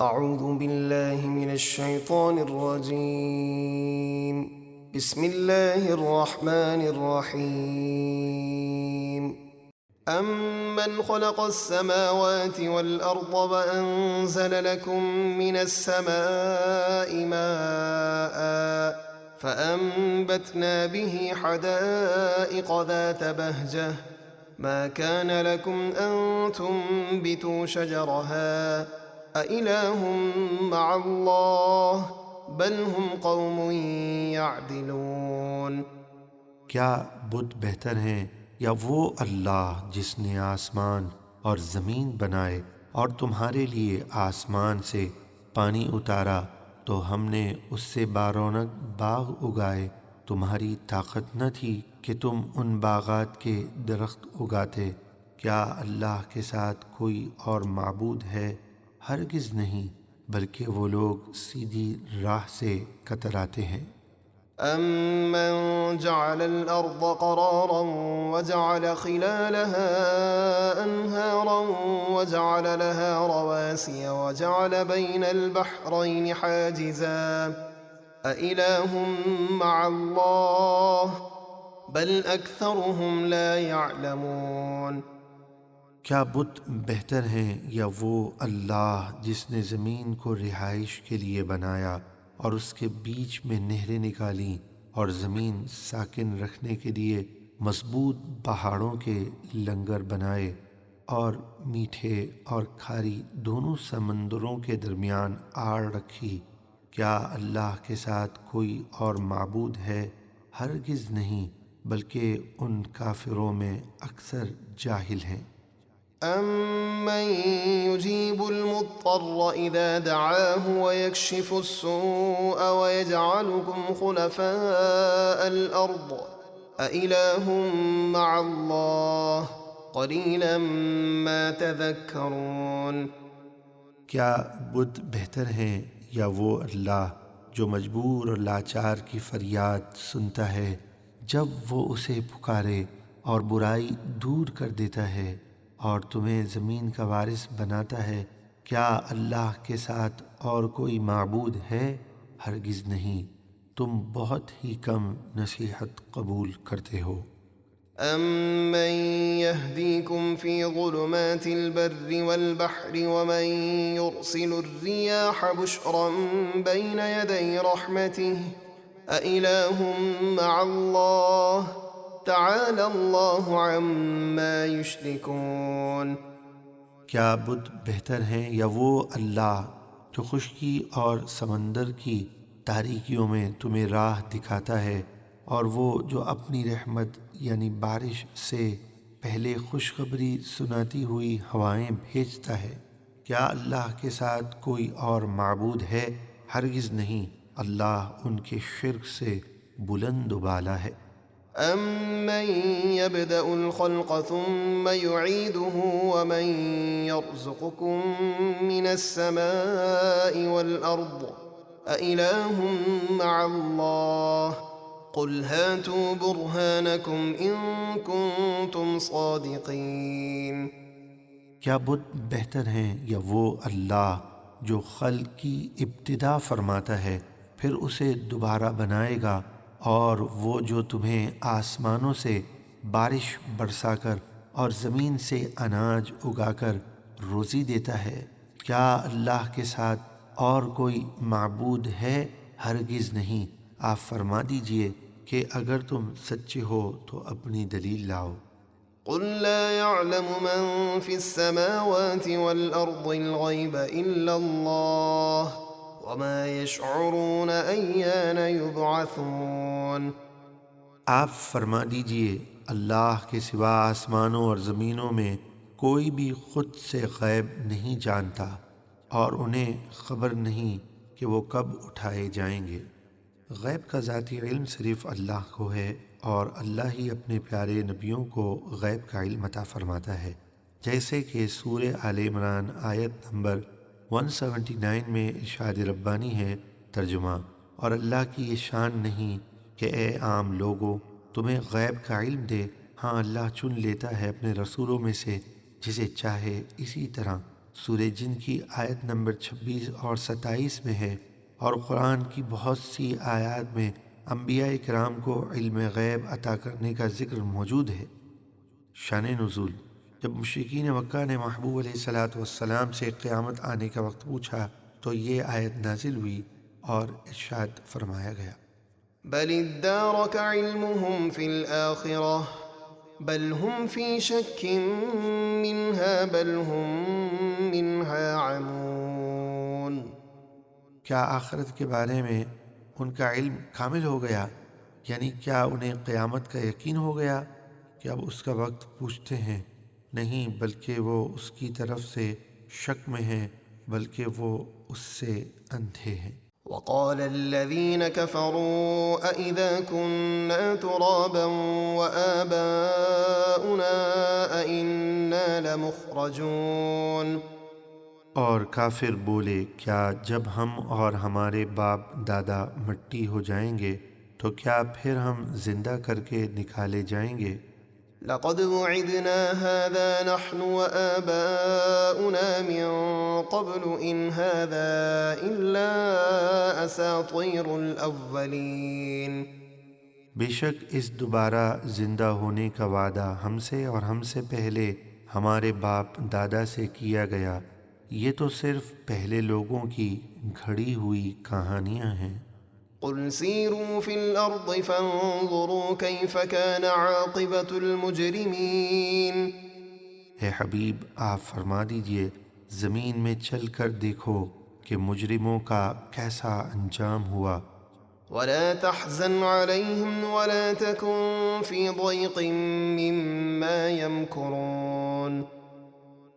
أعوذ بالله من الشيطان الرجيم. بسم الله الرحمن الرحيم. أمن خلق السماوات والأرض وأنزل لكم من السماء ماء فأنبتنا به حدائق ذات بهجة ما كان لكم أن تنبتوا شجرها أإله مع الله بل هم قوم يعدلون. کیا بت بہتر ہیں یا وہ اللہ جس نے آسمان اور زمین بنائے اور تمہارے لیے آسمان سے پانی اتارا تو ہم نے اس سے بارونق باغ اگائے؟ تمہاری طاقت نہ تھی کہ تم ان باغات کے درخت اگاتے؟ کیا اللہ کے ساتھ کوئی اور معبود ہے؟ ہرگز نہیں، بلکہ وہ لوگ سیدھی راہ سے کتراتے ہیں۔ أَمَّنْ جَعَلَ الْأَرْضَ قَرَارًا وَجَعَلَ خِلَالَهَا أَنْهَارًا وَجَعَلَ لَهَا رَوَاسِيَ وَجَعَلَ بَيْنَ الْبَحْرَيْنِ حَاجِزًا أَإِلَٰهٌ مَّعَ اللَّهِ بَلْ أَكْثَرُهُمْ لَا يَعْلَمُونَ۔ کیا بت بہتر ہیں یا وہ اللہ جس نے زمین کو رہائش کے لیے بنایا اور اس کے بیچ میں نہریں نکالیں اور زمین ساکن رکھنے کے لیے مضبوط پہاڑوں کے لنگر بنائے اور میٹھے اور کھاری دونوں سمندروں کے درمیان آڑ رکھی؟ کیا اللہ کے ساتھ کوئی اور معبود ہے؟ ہرگز نہیں، بلکہ ان کافروں میں اکثر جاہل ہیں۔ أَمَّن يُجِيبُ الْمُضْطَرَّ إِذَا دَعَاهُ وَيَكْشِفُ السُّوءَ وَيَجْعَلُكُمْ خُلَفَاءَ الْأَرْضِ أَإِلَٰهٌ مَّعَ اللَّهِ قَلِيلًا مَّا تَذَكَّرُونَ۔ کیا بت بہتر ہیں یا وہ اللہ جو مجبور اور لاچار کی فریاد سنتا ہے جب وہ اسے پکارے اور برائی دور کر دیتا ہے اور تمہیں زمین کا وارث بناتا ہے؟ کیا اللہ کے ساتھ اور کوئی معبود ہے؟ ہرگز نہیں، تم بہت ہی کم نصیحت قبول کرتے ہو۔ أَمَّن يَهْدِيكُمْ فِي ظُلُمَاتِ الْبَرِّ وَالْبَحْرِ وَمَن يُرْسِلُ الرِّيَاحَ بُشْرًا بَيْنَ يَدَيْ رَحْمَتِهِ أَإِلَٰهٌ مَّعَ اللَّهِ تعالى الله عما يشركون۔ کیا بت بہتر ہیں یا وہ اللہ جو خشکی اور سمندر کی تاریکیوں میں تمہیں راہ دکھاتا ہے اور وہ جو اپنی رحمت یعنی بارش سے پہلے خوشخبری سناتی ہوئی ہوائیں بھیجتا ہے؟ کیا اللہ کے ساتھ کوئی اور معبود ہے؟ ہرگز نہیں، اللہ ان کے شرک سے بلند و بالا ہے۔ أَمَّن يَبْدَأُ الْخَلْقَ ثُمَّ يُعِيدُهُ وَمَن يَرْزُقُكُم مِّنَ السَّمَاءِ وَالْأَرْضِ أَإِلَٰهٌ مَّعَ اللَّهِ قُلْ هَاتُوا بُرْهَانَكُمْ إِن كُنتُمْ صَادِقِينَ۔ کیا بت بہتر ہیں یا وہ اللہ جو خلق کی ابتدا فرماتا ہے پھر اسے دوبارہ بنائے گا، اور وہ جو تمہیں آسمانوں سے بارش برسا کر اور زمین سے اناج اگا کر روزی دیتا ہے؟ کیا اللہ کے ساتھ اور کوئی معبود ہے؟ ہرگز نہیں۔ آپ فرما دیجئے کہ اگر تم سچے ہو تو اپنی دلیل لاؤ۔ قل لا يعلم من في السماوات والأرض الغيب إلا الله وما يشعرون أيان يبعثون۔ آپ فرما دیجئے اللہ کے سوا آسمانوں اور زمینوں میں کوئی بھی خود سے غیب نہیں جانتا، اور انہیں خبر نہیں کہ وہ کب اٹھائے جائیں گے۔ غیب کا ذاتی علم صرف اللہ کو ہے، اور اللہ ہی اپنے پیارے نبیوں کو غیب کا علم عطا فرماتا ہے، جیسے کہ سورہ آل عمران آیت نمبر 179 میں ارشاد ربانی ہے، ترجمہ: اور اللہ کی یہ شان نہیں کہ اے عام لوگو تمہیں غیب کا علم دے، ہاں اللہ چن لیتا ہے اپنے رسولوں میں سے جسے چاہے اسی طرح، سورہ جن کی آیت نمبر 26 اور 27 میں ہے، اور قرآن کی بہت سی آیات میں انبیاء کرام کو علم غیب عطا کرنے کا ذکر موجود ہے۔ شان نزول: جب مشرکین مکہ نے محبوب علیہ الصلوۃ والسلام سے قیامت آنے کا وقت پوچھا تو یہ آیت نازل ہوئی اور ارشاد فرمایا گیا: بل ادارك علمهم في الآخرة بل هم في شك منها بل هم منها عمون۔ کیا آخرت کے بارے میں ان کا علم کامل ہو گیا، یعنی کیا انہیں قیامت کا یقین ہو گیا کہ اب اس کا وقت پوچھتے ہیں؟ نہیں، بلکہ وہ اس کی طرف سے شک میں ہیں، بلکہ وہ اس سے اندھے ہیں۔ وقال الذين كفروا أإذا كنا ترابا وآباؤنا أإنا لمخرجون۔ اور کافر بولے، کیا جب ہم اور ہمارے باپ دادا مٹی ہو جائیں گے تو کیا پھر ہم زندہ کر کے نکالے جائیں گے؟ لقد وعدنا هذا نحن وآباؤنا من قبل إن هذا إلا أساطير الأولين۔ بے شک اس دوبارہ زندہ ہونے کا وعدہ ہم سے اور ہم سے پہلے ہمارے باپ دادا سے کیا گیا، یہ تو صرف پہلے لوگوں کی گھڑی ہوئی کہانیاں ہیں۔ قل سيروا في الأرض فانظروا كيف كان عاقبة المجرمين۔ اے حبیب، آپ فرما دیجئے زمین میں چل کر دیکھو کہ مجرموں کا کیسا انجام ہوا۔ ولا تحزن عليهم ولا تكن في ضيق مما يمكرون۔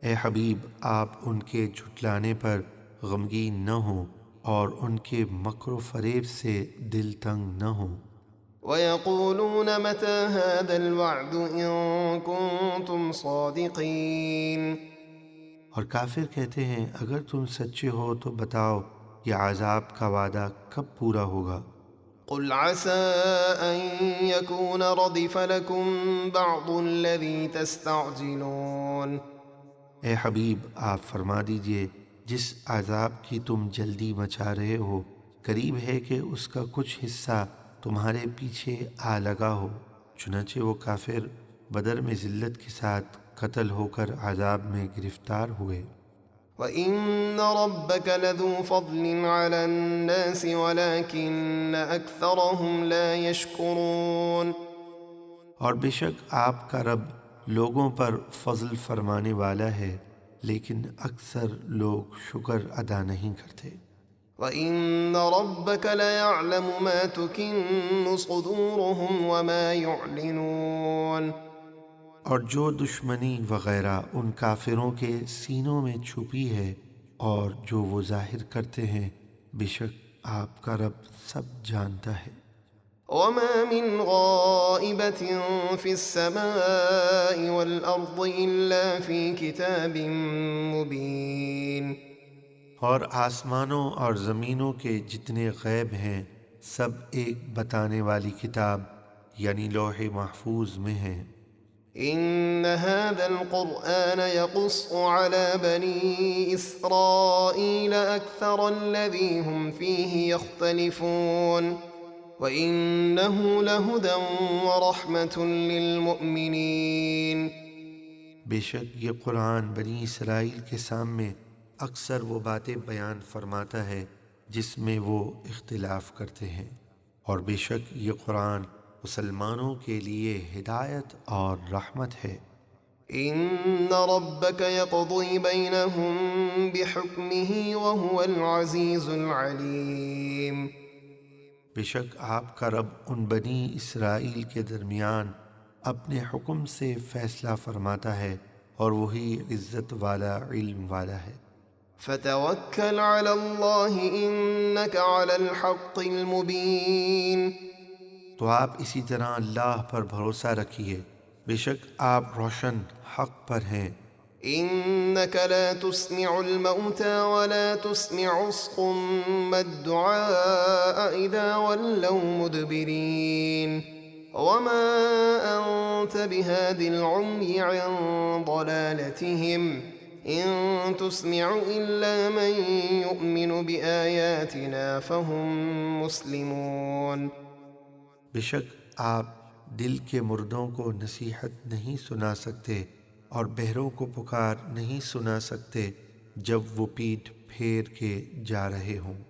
اے حبیب، آپ ان کے جھٹلانے پر غمگین نہ ہوں اور ان کے مکر و فریب سے دل تنگ نہ ہوں۔ ويقولون متى هذا الوعد إن كنتم صادقين۔ اور کافر کہتے ہیں، اگر تم سچے ہو تو بتاؤ یہ عذاب کا وعدہ کب پورا ہوگا؟ قل عسى أن يكون ردف لكم بعض الذي تستعجلون۔ اے حبیب، آپ فرما دیجئے جس عذاب کی تم جلدی مچا رہے ہو قریب ہے کہ اس کا کچھ حصہ تمہارے پیچھے آ لگا ہو۔ چنانچہ وہ کافر بدر میں ذلت کے ساتھ قتل ہو کر عذاب میں گرفتار ہوئے۔ وَإِنَّ رَبَّكَ لَذُو فَضْلٍ عَلَى النَّاسِ وَلَكِنَّ أَكْثَرَهُمْ لَا يَشْكُرُونَ۔ اور بے شک آپ کا رب لوگوں پر فضل فرمانے والا ہے، لیکن اکثر لوگ شکر ادا نہیں کرتے۔ وَإِنَّ رَبَّكَ لَيَعْلَمُ مَا تُكِنُّ صُدُورُهُمْ وَمَا يُعْلِنُونَ۔ اور جو دشمنی وغیرہ ان کافروں کے سینوں میں چھپی ہے اور جو وہ ظاہر کرتے ہیں، بے شک آپ کا رب سب جانتا ہے۔ وَمَا مِنْ غَائِبَةٍ فِي السَّمَاءِ وَالْأَرْضِ إِلَّا فِي كِتَابٍ مُبِينٍ۔ اور آسمانوں اور زمینوں کے جتنے غیب ہیں سب ایک بتانے والی کتاب یعنی لوح محفوظ میں ہیں۔ إن هذا القرآن يقص على بني إسرائيل أكثر الذي هم فيه يختلفون وإنه لهدى ورحمة للمؤمنين۔ بے شک یہ قرآن بنی اسرائیل کے سامنے اکثر وہ باتیں بیان فرماتا ہے جس میں وہ اختلاف کرتے ہیں، اور بے شک یہ قرآن مسلمانوں کے لیے ہدایت اور رحمت ہے۔ إن ربك يقضي بينهم بحكمه وهو العزيز العليم۔ بے شک آپ کا رب ان بنی اسرائیل کے درمیان اپنے حکم سے فیصلہ فرماتا ہے اور وہی عزت والا علم والا ہے۔ فتوكل على الله إنك على الحق المبين۔ تو آپ اسی طرح اللہ پر بھروسہ رکھیے، بے شک آپ روشن حق پر ہیں۔ إنك لا تسمع الموتى ولا تسمع الصم الدعاء إذا ولوا مدبرين وما أنت بهاد العمي عن ضلالتهم إن تسمع إلا من يؤمن بآياتنا فهم مسلمون۔ بے شک آپ دل کے مردوں کو نصیحت نہیں سنا سکتے اور بہروں کو پکار نہیں سنا سکتے جب وہ پیٹھ پھیر کے جا رہے ہوں،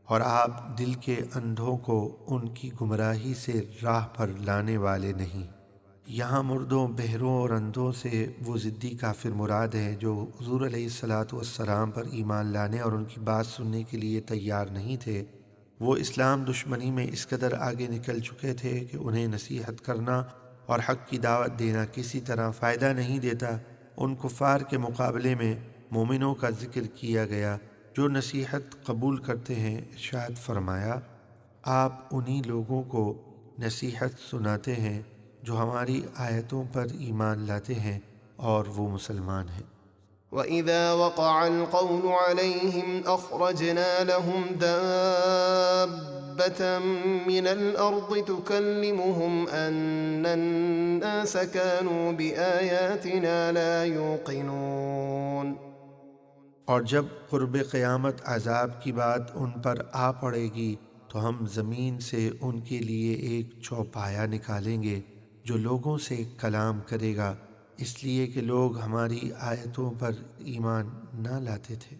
اور آپ دل کے اندھوں کو ان کی گمراہی سے راہ پر لانے والے نہیں۔ یہاں مردوں، بہروں اور اندھوں سے وہ ضدی کافر مراد ہیں جو حضور علیہ الصلاۃ والسلام پر ایمان لانے اور ان کی بات سننے کے لیے تیار نہیں تھے۔ وہ اسلام دشمنی میں اس قدر آگے نکل چکے تھے کہ انہیں نصیحت کرنا اور حق کی دعوت دینا کسی طرح فائدہ نہیں دیتا۔ ان کفار کے مقابلے میں مومنوں کا ذکر کیا گیا جو نصیحت قبول کرتے ہیں۔ ارشاد فرمایا، آپ انہی لوگوں کو نصیحت سناتے ہیں جو ہماری آیتوں پر ایمان لاتے ہیں اور وہ مسلمان ہیں۔ وَإِذَا وَقَعَ الْقَوْلُ عَلَيْهِمْ أَخْرَجْنَا لَهُمْ دَابَّةً مِّنَ الْأَرْضِ تُكَلِّمُهُمْ أَنَّ النَّاسَ كَانُوا بِآيَاتِنَا لَا يُوقِنُونَ۔ اور جب قرب قیامت عذاب کی بات ان پر آ پڑے گی تو ہم زمین سے ان کے لیے ایک چوپایا نکالیں گے جو لوگوں سے کلام کرے گا، اس لیے کہ لوگ ہماری آیتوں پر ایمان نہ لاتے تھے۔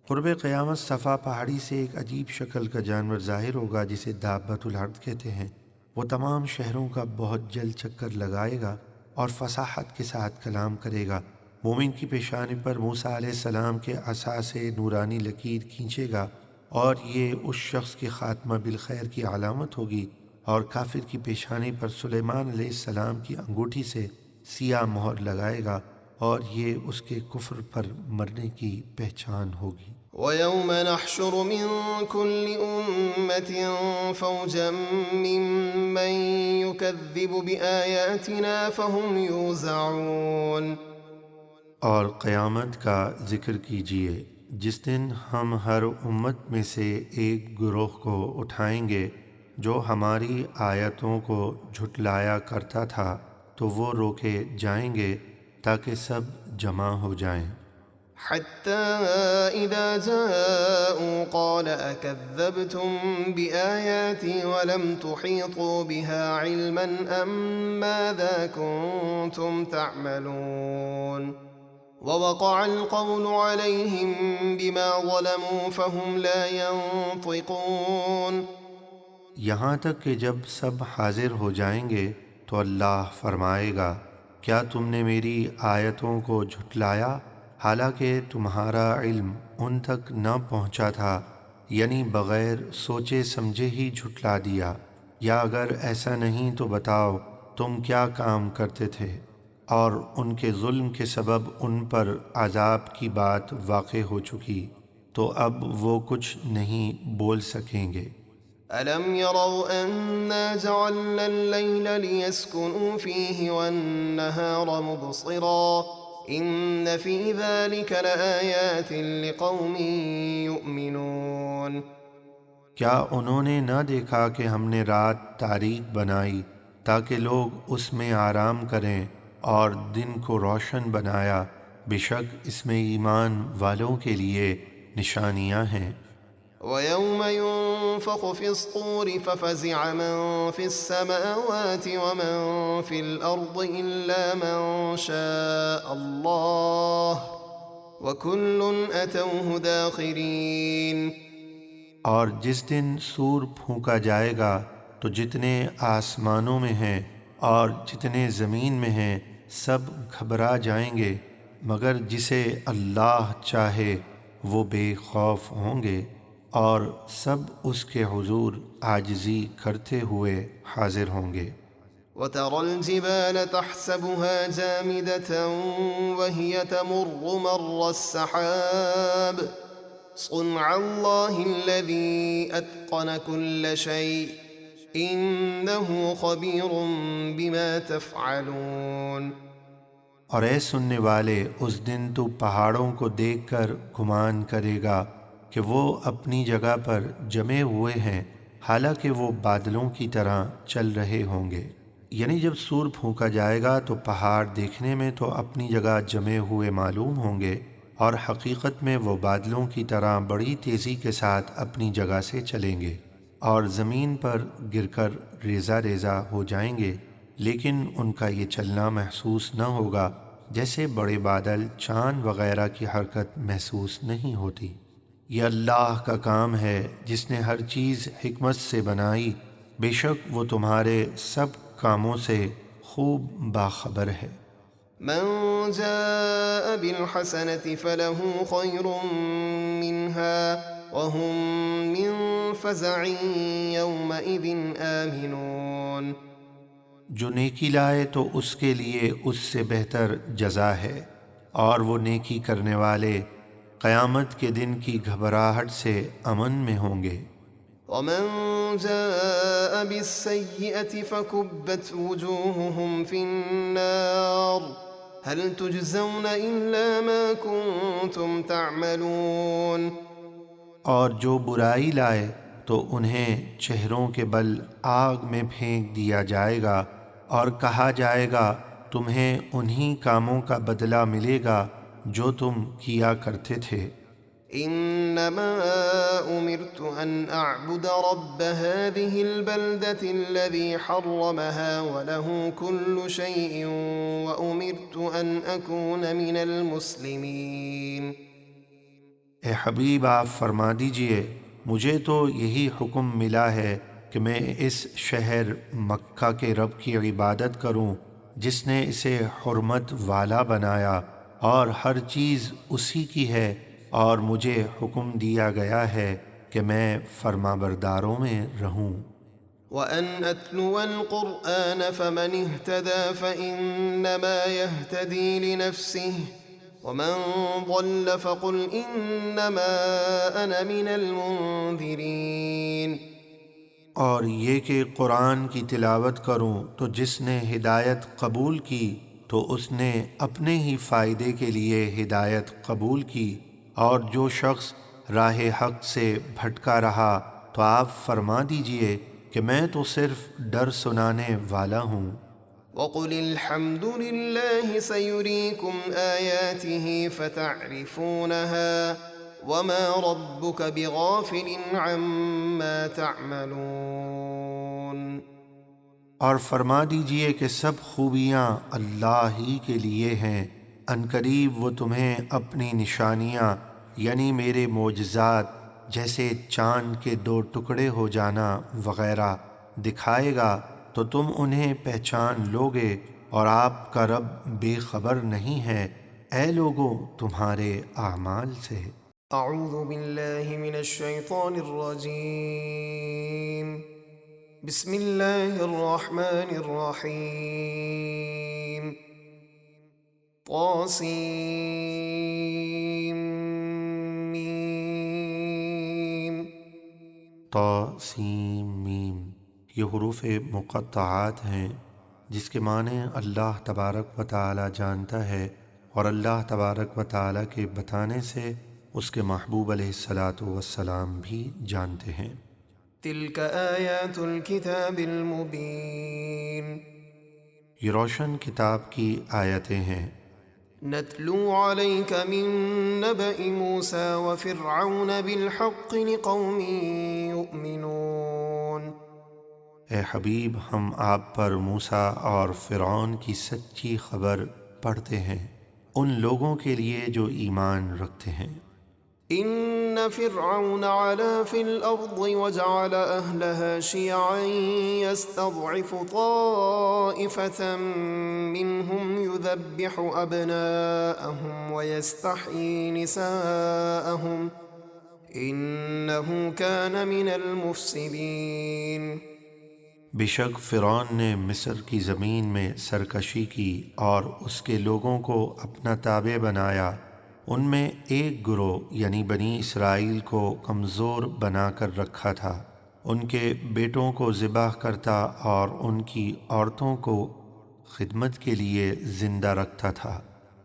قرب قیامت صفا پہاڑی سے ایک عجیب شکل کا جانور ظاہر ہوگا جسے دابۃ الارض کہتے ہیں۔ وہ تمام شہروں کا بہت جلد چکر لگائے گا اور فصاحت کے ساتھ کلام کرے گا۔ مومن کی پیشانی پر موسیٰ علیہ السلام کے عصا سے نورانی لکیر کھینچے گا اور یہ اس شخص کے خاتمہ بالخیر کی علامت ہوگی، اور کافر کی پیشانی پر سلیمان علیہ السلام کی انگوٹھی سے سیاہ مہر لگائے گا اور یہ اس کے کفر پر مرنے کی پہچان ہوگی۔ وَيَوْمَ نَحْشُرُ مِن كُلِّ أُمَّةٍ فَوْجًا مِّمَّن يُكَذِّبُ بِآيَاتِنَا فَهُمْ يُوزَعُونَ۔ اور قیامت کا ذکر کیجیے جس دن ہم ہر امت میں سے ایک گروہ کو اٹھائیں گے جو ہماری آیتوں کو جھٹلایا کرتا تھا، تو وہ روکے جائیں گے تاکہ سب جمع ہو جائیں۔ حَتَّى إِذَا جَاءُوا قَالَ أَكَذَّبْتُم بِآيَاتِي وَلَمْ تُحِيطُوا بِهَا عِلْمًا أَم مَّاذَا كُنتُمْ تَعْمَلُونَ وَوَقَعَ الْقَوْلُ عَلَيْهِمْ بِمَا ظَلَمُوا فَهُمْ لَا يَنطِقُونَ۔ یہاں تک کہ جب سب حاضر ہو جائیں گے تو اللہ فرمائے گا، کیا تم نے میری آیتوں کو جھٹلایا حالانکہ تمہارا علم ان تک نہ پہنچا تھا، یعنی بغیر سوچے سمجھے ہی جھٹلا دیا؟ یا اگر ایسا نہیں تو بتاؤ تم کیا کام کرتے تھے؟ اور ان کے ظلم کے سبب ان پر عذاب کی بات واقع ہو چکی، تو اب وہ کچھ نہیں بول سکیں گے۔ أَلَمْ يَرَوْا أَنَّا جَعَلْنَا اللَّيْلَ لِيَسْكُنُوا فِيهِ وَالنَّهَارَ مُبْصِرًا إِنَّ فِي ذَلِكَ لَآيَاتٍ لِقَوْمٍ يُؤْمِنُونَ۔ کیا انہوں نے نہ دیکھا کہ ہم نے رات تاریک بنائی تاکہ لوگ اس میں آرام کریں اور دن کو روشن بنایا؟ بے شک اس میں ایمان والوں کے لیے نشانیاں ہیں۔ وَيَوْمَ يُنفَخُ فِي الصُّورِ فَفَزِعَ مَن فِي السَّمَاوَاتِ وَمَن فِي الْأَرْضِ إِلَّا مَن شَاءَ اللَّهُ وَكُلٌّ أَتَوْهُ دَاخِرِينَ۔ اور جس دن سور پھونکا جائے گا تو جتنے آسمانوں میں ہیں اور جتنے زمین میں ہیں سب گھبرا جائیں گے، مگر جسے اللہ چاہے وہ بے خوف ہوں گے، اور سب اس کے حضور عاجزی کرتے ہوئے حاضر ہوں گے۔ وَتَرَى الْجِبَالَ تَحْسَبُهَا جَامِدَةً وَهِيَ تَمُرُّ مَرَّ السَّحَابِ صُنْعَ اللَّهِ الَّذِي أَتْقَنَ كُلَّ شَيْءٍ إِنَّهُ خَبِيرٌ بِمَا تَفْعَلُونَ۔ اور اے سننے والے، اس دن تو پہاڑوں کو دیکھ کر گمان کرے گا کہ وہ اپنی جگہ پر جمے ہوئے ہیں حالانکہ وہ بادلوں کی طرح چل رہے ہوں گے۔ یعنی جب سور پھونکا جائے گا تو پہاڑ دیکھنے میں تو اپنی جگہ جمے ہوئے معلوم ہوں گے، اور حقیقت میں وہ بادلوں کی طرح بڑی تیزی کے ساتھ اپنی جگہ سے چلیں گے اور زمین پر گر کر ریزہ ریزہ ہو جائیں گے، لیکن ان کا یہ چلنا محسوس نہ ہوگا جیسے بڑے بادل چاند وغیرہ کی حرکت محسوس نہیں ہوتی۔ یہ اللہ کا کام ہے جس نے ہر چیز حکمت سے بنائی، بے شک وہ تمہارے سب کاموں سے خوب باخبر ہے۔ من جاء بالحسنة فله خير منها وهم من فزع يومئذ آمنون۔ جو نیکی لائے تو اس کے لیے اس سے بہتر جزا ہے، اور وہ نیکی کرنے والے قیامت کے دن کی گھبراہٹ سے امن میں ہوں گے۔ ومن جاء بالسيئة فكبت وجوههم في النار هل تجزون إلا ما كنتم تعملون۔ اور جو برائی لائے تو انہیں چہروں کے بل آگ میں پھینک دیا جائے گا اور کہا جائے گا تمہیں انہی کاموں کا بدلہ ملے گا جو تم کیا کرتے تھے۔ انما امرت ان اعبد رب هذه البلدة الذي حرمها وله كل شيء وامرت ان اكون من المسلمين۔ اے حبیب آپ فرما دیجئے مجھے تو یہی حکم ملا ہے کہ میں اس شہر مکہ کے رب کی عبادت کروں جس نے اسے حرمت والا بنایا اور ہر چیز اسی کی ہے، اور مجھے حکم دیا گیا ہے کہ میں فرما برداروں میں رہوں۔ وَأَنْ أَتْلُوَ الْقُرْآنَ فَمَنِ اهْتَدَى فَإِنَّمَا يَهْتَدِي لِنَفْسِهِ وَمَنْ ضَلَّ فَقُلْ إِنَّمَا أَنَا مِنَ الْمُنذِرِينَ۔ اور یہ کہ قرآن کی تلاوت کروں تو جس نے ہدایت قبول کی تو اس نے اپنے ہی فائدے کے لیے ہدایت قبول کی، اور جو شخص راہ حق سے بھٹکا رہا تو آپ فرما دیجئے کہ میں تو صرف ڈر سنانے والا ہوں۔ وَقُلِ الْحَمْدُ لِلَّهِ سَيُرِيكُمْ آيَاتِهِ فَتَعْرِفُونَهَا وَمَا رَبُّكَ بِغَافِلٍ عَمَّا تَعْمَلُونَ۔ اور فرما دیجئے کہ سب خوبیاں اللہ ہی کے لیے ہیں، عنقریب وہ تمہیں اپنی نشانیاں یعنی میرے معجزات جیسے چاند کے دو ٹکڑے ہو جانا وغیرہ دکھائے گا تو تم انہیں پہچان لوگے، اور آپ کا رب بے خبر نہیں ہے اے لوگوں تمہارے اعمال سے۔ اعوذ باللہ من الشیطان الرجیم، بسم اللہ الرحمن الرحیم، طاسیم طاسیم میم، یہ حروف مقطعات ہیں جس کے معنی اللہ تبارک و تعالی جانتا ہے، اور اللہ تبارک و تعالی کے بتانے سے اس کے محبوب علیہ الصلاۃ والسلام بھی جانتے ہیں۔ تلک آیات الکتاب المبین، یہ روشن کتاب کی آیتیں ہیں۔ نتلو علیک من نبأ موسیٰ وفرعون بالحق لقوم یؤمنون۔ اے حبیب ہم آپ پر موسیٰ اور فرعون کی سچی خبر پڑھتے ہیں ان لوگوں کے لیے جو ایمان رکھتے ہیں۔ ان فرعون علا فی الارض وجعل اہلها شیعا یستضعف طائفة منهم یذبح ابناءهم ویستحیی نساءهم انه کان من المفسدین۔ بے شک فرعون نے مصر کی زمین میں سرکشی کی اور اس کے لوگوں کو اپنا تابع بنایا، ان میں ایک گروہ یعنی بنی اسرائیل کو کمزور بنا کر رکھا تھا، ان کے بیٹوں کو ذبح کرتا اور ان کی عورتوں کو خدمت کے لیے زندہ رکھتا تھا،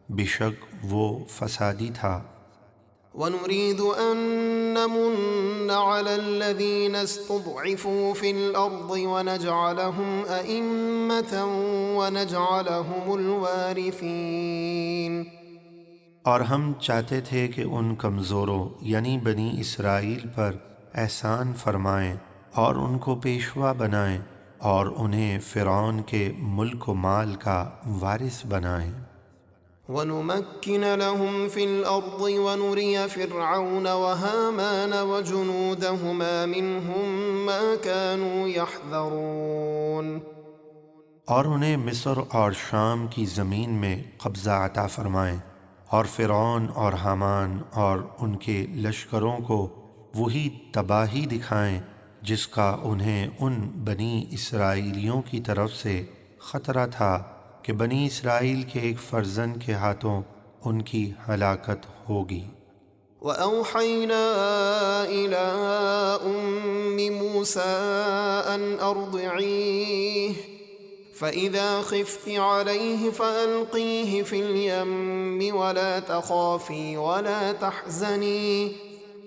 بے شک وہ فسادی تھا۔ وَنُرِيدُ أَن نَّمُنَّ عَلَى الَّذِينَ اسْتُضْعِفُوا فِي الْأَرْضِ وَنَجْعَلَهُمْ أَئِمَّةً وَنَجْعَلَهُمُ الْوَارِثِينَ۔ اور ہم چاہتے تھے کہ ان کمزوروں یعنی بنی اسرائیل پر احسان فرمائیں اور ان کو پیشوا بنائیں اور انہیں فرعون کے ملک و مال کا وارث بنائیں۔ وَنُمَكِّنَ لَهُمْ فِي الْأَرْضِ وَنُرِيَ فِرْعَوْنَ وَهَامَانَ وَجُنُودَهُمَا مِنْهُمْ مَا كَانُوا يَحْذَرُونَ۔ اور انہیں مصر اور شام کی زمین میں قبضہ عطا فرمائیں اور فرعون اور حامان اور ان کے لشکروں کو وہی تباہی دکھائیں جس کا انہیں ان بنی اسرائیلیوں کی طرف سے خطرہ تھا کہ بنی اسرائیل کے ایک فرزند کے ہاتھوں ان کی ہلاکت ہوگی۔ وَأَوْحَيْنَا إِلَىٰ أُمِّ مُوسَىٰ أَنْ أَرْضِعِيهِ فَإِذَا خِفْتِ عَلَيْهِ فَأَلْقِيهِ فِي الْيَمِّ وَلَا تَخَافِي وَلَا تَحْزَنِي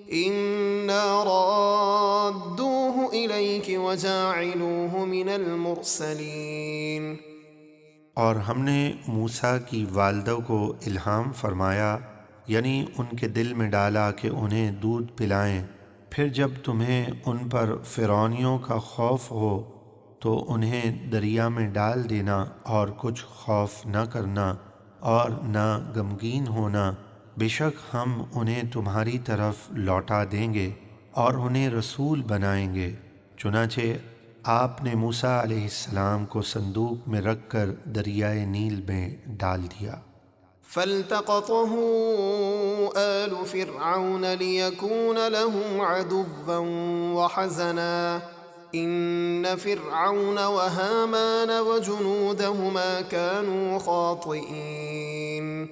إِنَّا رَادُّوهُ إِلَيْكِ وَجَاعِلُوهُ مِنَ الْمُرْسَلِينَ۔ اور ہم نے موسیٰ کی والدہ کو الہام فرمایا، یعنی ان کے دل میں ڈالا کہ انہیں دودھ پلائیں، پھر جب تمہیں ان پر فرعونیوں کا خوف ہو تو انہیں دریا میں ڈال دینا اور کچھ خوف نہ کرنا اور نہ غمگین ہونا، بے شک ہم انہیں تمہاری طرف لوٹا دیں گے اور انہیں رسول بنائیں گے۔ چنانچہ آپ نے موسیٰ علیہ السلام کو صندوق میں رکھ کر دریائے نیل میں ڈال دیا۔ فَالْتَقَطَهُ آلُ فِرْعَوْنَ لِيَكُونَ لَهُمْ عَدُوًّا وَحَزَنًا إِنَّ فِرْعَوْنَ وَهَامَانَ وَجُنُودَهُمَا كَانُوا خَاطِئِينَ۔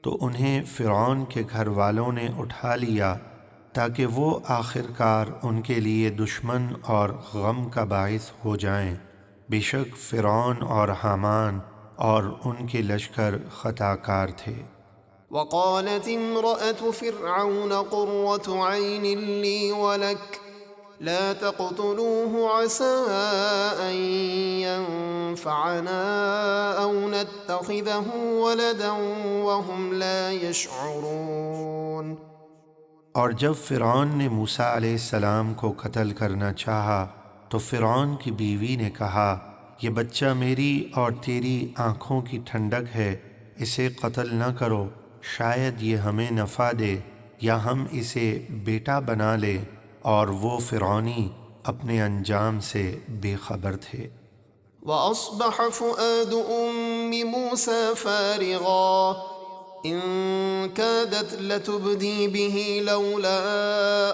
تو انہیں فرعون کے گھر والوں نے اٹھا لیا تاکہ وہ آخر کار ان کے لیے دشمن اور غم کا باعث ہو جائیں، بے شک فرعون اور حامان اور ان کے لشکر خطا کار تھے۔ وقالت امرأة فرعون قرة عين لي ولك لا تقتلوه عسى أن ينفعنا أو نتخذه ولدا وهم لا يشعرون۔ اور جب فرعون نے موسیٰ علیہ السلام کو قتل کرنا چاہا تو فرعون کی بیوی نے کہا، یہ بچہ میری اور تیری آنکھوں کی ٹھنڈک ہے، اسے قتل نہ کرو، شاید یہ ہمیں نفع دے یا ہم اسے بیٹا بنا لیں، اور وہ فرعونی اپنے انجام سے بے خبر تھے۔ وَأَصْبَحَ فُؤَادُ أُمِّ مُوسَىٰ فَارِغًا إِن كَادَتْ لَتُبْدِي بِهِ لَوْلَا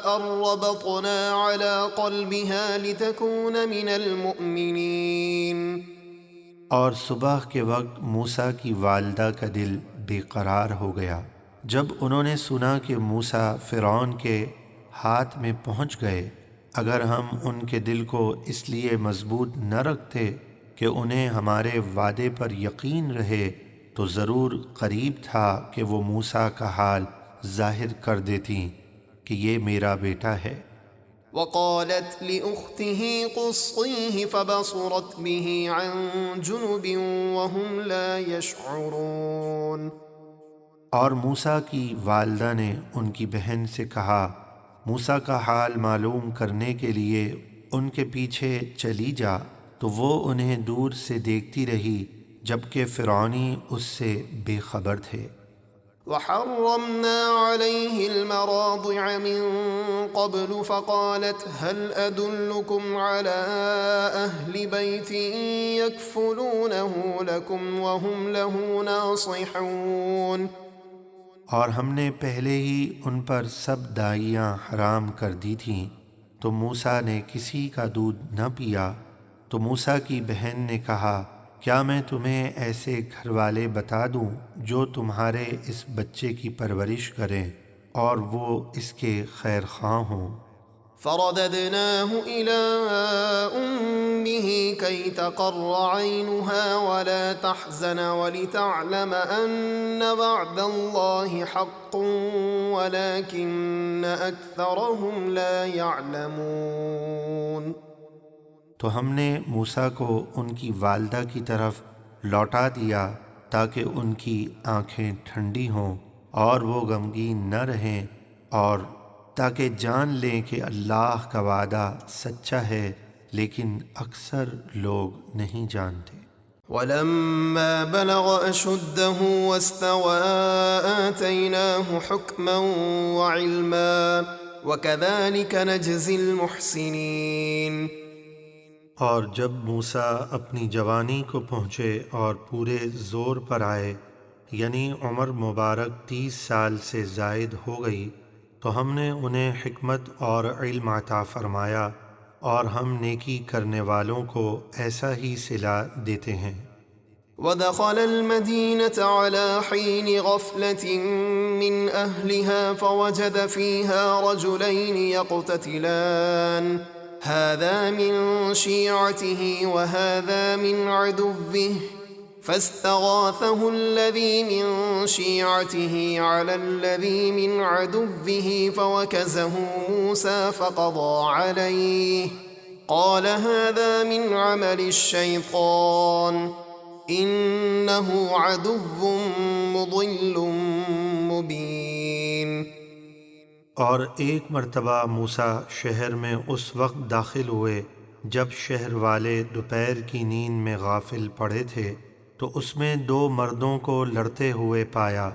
أَن رَّبَطْنَا عَلَىٰ قَلْبِهَا لِتَكُونَ مِنَ الْمُؤْمِنِينَ۔ اور صبح کے وقت موسیٰ کی والدہ کا دل بے قرار ہو گیا جب انہوں نے سنا کہ موسیٰ فرعون کے ہاتھ میں پہنچ گئے۔ اگر ہم ان کے دل کو اس لیے مضبوط نہ رکھتے کہ انہیں ہمارے وعدے پر یقین رہے تو ضرور قریب تھا کہ وہ موسیٰ کا حال ظاہر کر دیتی کہ یہ میرا بیٹا ہے۔ وقالت لأخته قصيه فبصرت به عن جنب وهم لا يشعرون۔ اور موسیٰ کی والدہ نے ان کی بہن سے کہا، موسیٰ کا حال معلوم کرنے کے لیے ان کے پیچھے چلی جا، تو وہ انہیں دور سے دیکھتی رہی جبکہ فرعونی اس سے بے خبر تھے۔ وحرمنا عليه المراضع من قبل فقالت هل أدلكم على أهل بيت يكفلونه لكم وهم له ناصحون۔ اور ہم نے پہلے ہی ان پر سب دائیاں حرام کر دی تھیں، تو موسیٰ نے کسی کا دودھ نہ پیا۔ تو موسیٰ کی بہن نے کہا، کیا میں تمہیں ایسے گھر والے بتا دوں جو تمہارے اس بچے کی پرورش کریں اور وہ اس کے خیر خواہ ہوں؟ فرددناه إلى أمه كي تقر عينها ولا تحزن ولتعلم أن وعد الله حق ولكن أكثرهم لا يعلمون۔ تو ہم نے موسیٰ کو ان کی والدہ کی طرف لوٹا دیا تاکہ ان کی آنکھیں ٹھنڈی ہوں اور وہ غمگین نہ رہیں، اور تاکہ جان لیں کہ اللہ کا وعدہ سچا ہے، لیکن اکثر لوگ نہیں جانتے۔ ولما بلغ أشده واستوى آتيناه حكما وعلما وكذلك نجزي المحسنين۔ اور جب موسیٰ اپنی جوانی کو پہنچے اور پورے زور پر آئے، یعنی عمر مبارک 30 سال سے زائد ہو گئی، تو ہم نے انہیں حکمت اور علم عطا فرمایا، اور ہم نیکی کرنے والوں کو ایسا ہی صلہ دیتے ہیں۔ ودخل المدينة على حين غفلة من أهلها فوجد فيها رجلين يقتتلان هذا من شيعته وهذا من عدوه فاستغاثه الذي من شيعته على الذي من عدوه فوكزه موسى فقضى عليه قال هذا من عمل الشيطان إنه عدو مضل مبين۔ اور ایک مرتبہ موسیٰ شہر میں اس وقت داخل ہوئے جب شہر والے دوپہر کی نیند میں غافل پڑے تھے، تو اس میں 2 مردوں کو لڑتے ہوئے پایا،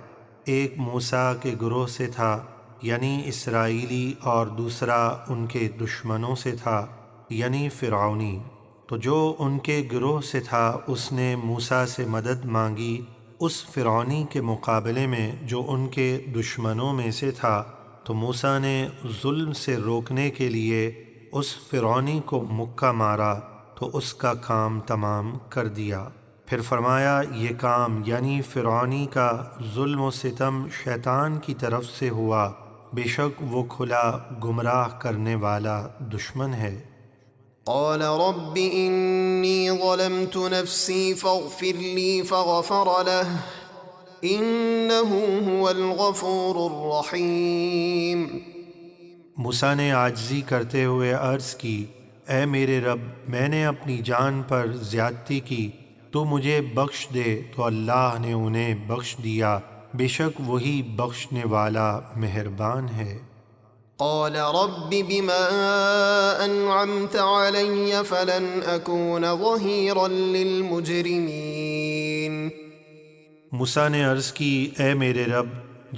ایک موسیٰ کے گروہ سے تھا یعنی اسرائیلی، اور دوسرا ان کے دشمنوں سے تھا یعنی فرعونی۔ تو جو ان کے گروہ سے تھا اس نے موسیٰ سے مدد مانگی اس فرعونی کے مقابلے میں جو ان کے دشمنوں میں سے تھا، تو موسیٰ نے ظلم سے روکنے کے لیے اس فرعونی کو مکہ مارا تو اس کا کام تمام کر دیا۔ پھر فرمایا یہ کام یعنی فرعونی کا ظلم و ستم شیطان کی طرف سے ہوا، بے شک وہ کھلا گمراہ کرنے والا دشمن ہے۔ قال رب إني ظلمت نفسي فاغفر لي فغفر له إنه هو الغفور الرحيم۔ موسیٰ نے عاجزی کرتے ہوئے عرض کی، اے میرے رب، میں نے اپنی جان پر زیادتی کی، تو مجھے بخش دے، تو اللہ نے انہیں بخش دیا، بے شک وہی بخشنے والا مہربان ہے۔ قال رب بما أنعمت علي فلن أكون ظهيرا للمجرمين۔ موسیٰ نے عرض کی، اے میرے رب،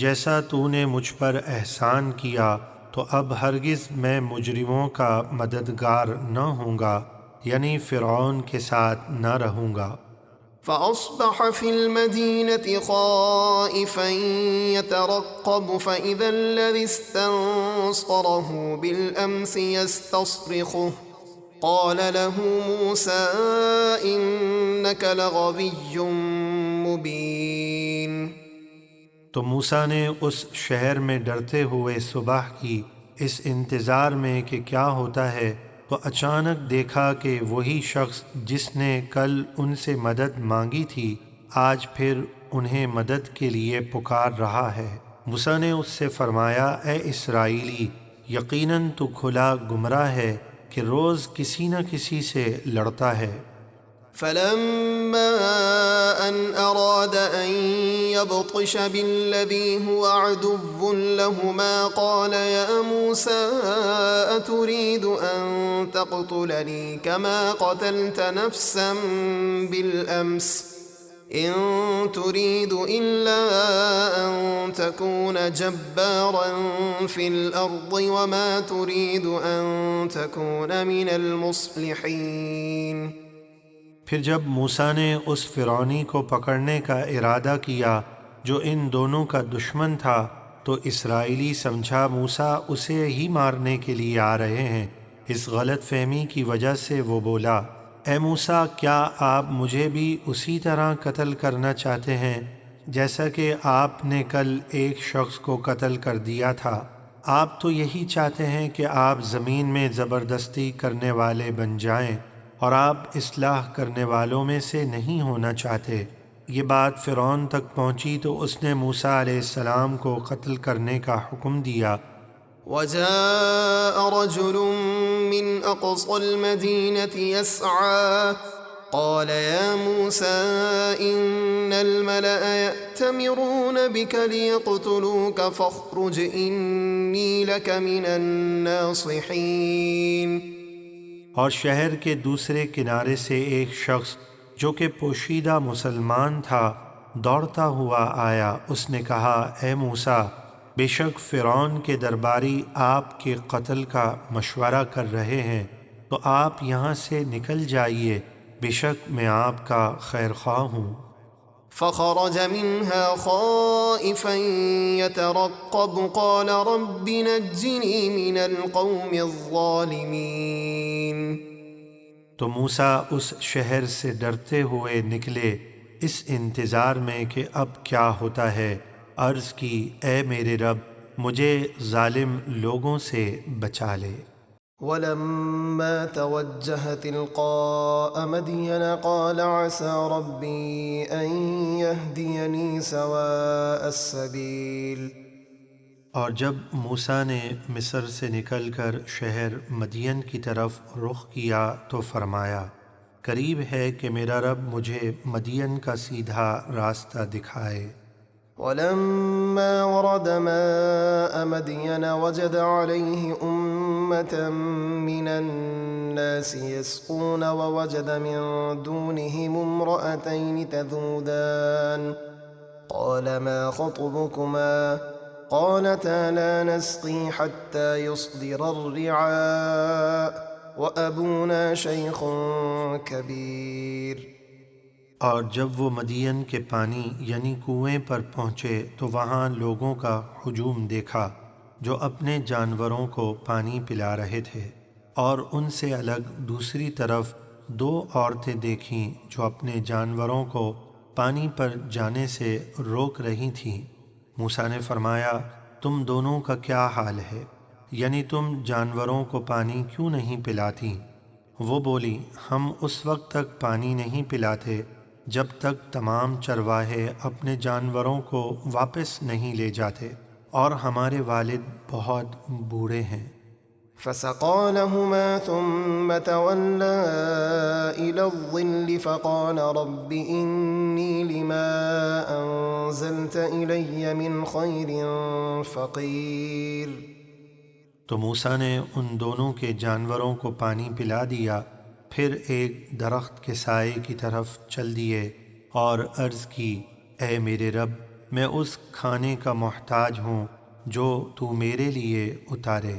جیسا تو نے مجھ پر احسان کیا تو اب ہرگز میں مجرموں کا مددگار نہ ہوں گا، یعنی فرعون کے ساتھ نہ رہوں گا۔ فأصبح في المدينة خائفا يترقب فإذا الذي استنصره بالأمس يستصرخه قال له موسى إنك لغوي مبين۔ تو موسیٰ نے اس شہر میں ڈرتے ہوئے صبح کی اس انتظار میں کہ کیا ہوتا ہے، تو اچانک دیکھا کہ وہی شخص جس نے کل ان سے مدد مانگی تھی آج پھر انہیں مدد کے لیے پکار رہا ہے۔ موسیٰ نے اس سے فرمایا، اے اسرائیلی، یقیناً تو کھلا گمراہ ہے کہ روز کسی نہ کسی سے لڑتا ہے۔ فلما أن أراد أن يبطش بالذي هو عدو لهما قال يا موسى أتريد أن تقتلني كما قتلت نفسا بالأمس إن تريد إلا أن تكون جبارا في الأرض وما تريد أن تكون من المصلحين۔ پھر جب موسیٰ نے اس فرعونی کو پکڑنے کا ارادہ کیا جو ان دونوں کا دشمن تھا، تو اسرائیلی سمجھا موسیٰ اسے ہی مارنے کے لیے آ رہے ہیں۔ اس غلط فہمی کی وجہ سے وہ بولا، اے موسیٰ، کیا آپ مجھے بھی اسی طرح قتل کرنا چاہتے ہیں جیسا کہ آپ نے کل ایک شخص کو قتل کر دیا تھا؟ آپ تو یہی چاہتے ہیں کہ آپ زمین میں زبردستی کرنے والے بن جائیں، اور آپ اصلاح کرنے والوں میں سے نہیں ہونا چاہتے۔ یہ بات فرعون تک پہنچی تو اس نے موسیٰ علیہ السلام کو قتل کرنے کا حکم دیا۔ وجاء رجل من أقصى المدينة يسعى قال يا موسى إن الملأ يأتمرون بك ليقتلوك فاخرج إني لك من الناصحين۔ اور شہر کے دوسرے کنارے سے ایک شخص جو کہ پوشیدہ مسلمان تھا دوڑتا ہوا آیا۔ اس نے کہا اے موسیٰ، بے شک فرعون کے درباری آپ کے قتل کا مشورہ کر رہے ہیں، تو آپ یہاں سے نکل جائیے، بے شک میں آپ کا خیر خواہ ہوں۔ فخرج منها خائفا يترقب قال رب نجني من القوم الظالمين۔ تو موسیٰ اس شہر سے ڈرتے ہوئے نکلے اس انتظار میں کہ اب کیا ہوتا ہے۔ عرض کی اے میرے رب، مجھے ظالم لوگوں سے بچا لے۔ ولما توجه تلقاء مدين قال عسى ربي أن يهديني سواء السبيل۔ اور جب موسیٰ نے مصر سے نکل کر شہر مدین کی طرف رخ کیا تو فرمایا قریب ہے کہ میرا رب مجھے مدین کا سیدھا راستہ دکھائے۔ ولما ورد ماء مدين وجد عليه أمة من الناس يسقون ووجد من دونهم امرأتين تذودان قال ما خطبكما قالتا لا نسقي حتى يصدر الرعاء وأبونا شيخ كبير۔ اور جب وہ مدین کے پانی یعنی کنویں پر پہنچے تو وہاں لوگوں کا ہجوم دیکھا جو اپنے جانوروں کو پانی پلا رہے تھے، اور ان سے الگ دوسری طرف دو عورتیں دیکھیں جو اپنے جانوروں کو پانی پر جانے سے روک رہی تھیں۔ موسیٰ نے فرمایا تم دونوں کا کیا حال ہے؟ یعنی تم جانوروں کو پانی کیوں نہیں پلاتی؟ وہ بولی ہم اس وقت تک پانی نہیں پلاتے جب تک تمام چرواہے اپنے جانوروں کو واپس نہیں لے جاتے، اور ہمارے والد بہت بوڑھے ہیں۔ فسقى لهما ثم تولى إلى الظل فقال رب إني لما أنزلت إلي من خير فقير۔ تو موسیٰ نے ان دونوں کے جانوروں کو پانی پلا دیا، پھر ایک درخت کے سائے کی طرف چل دیے اور عرض کی اے میرے رب، میں اس کھانے کا محتاج ہوں جو تو میرے لیے اتارے۔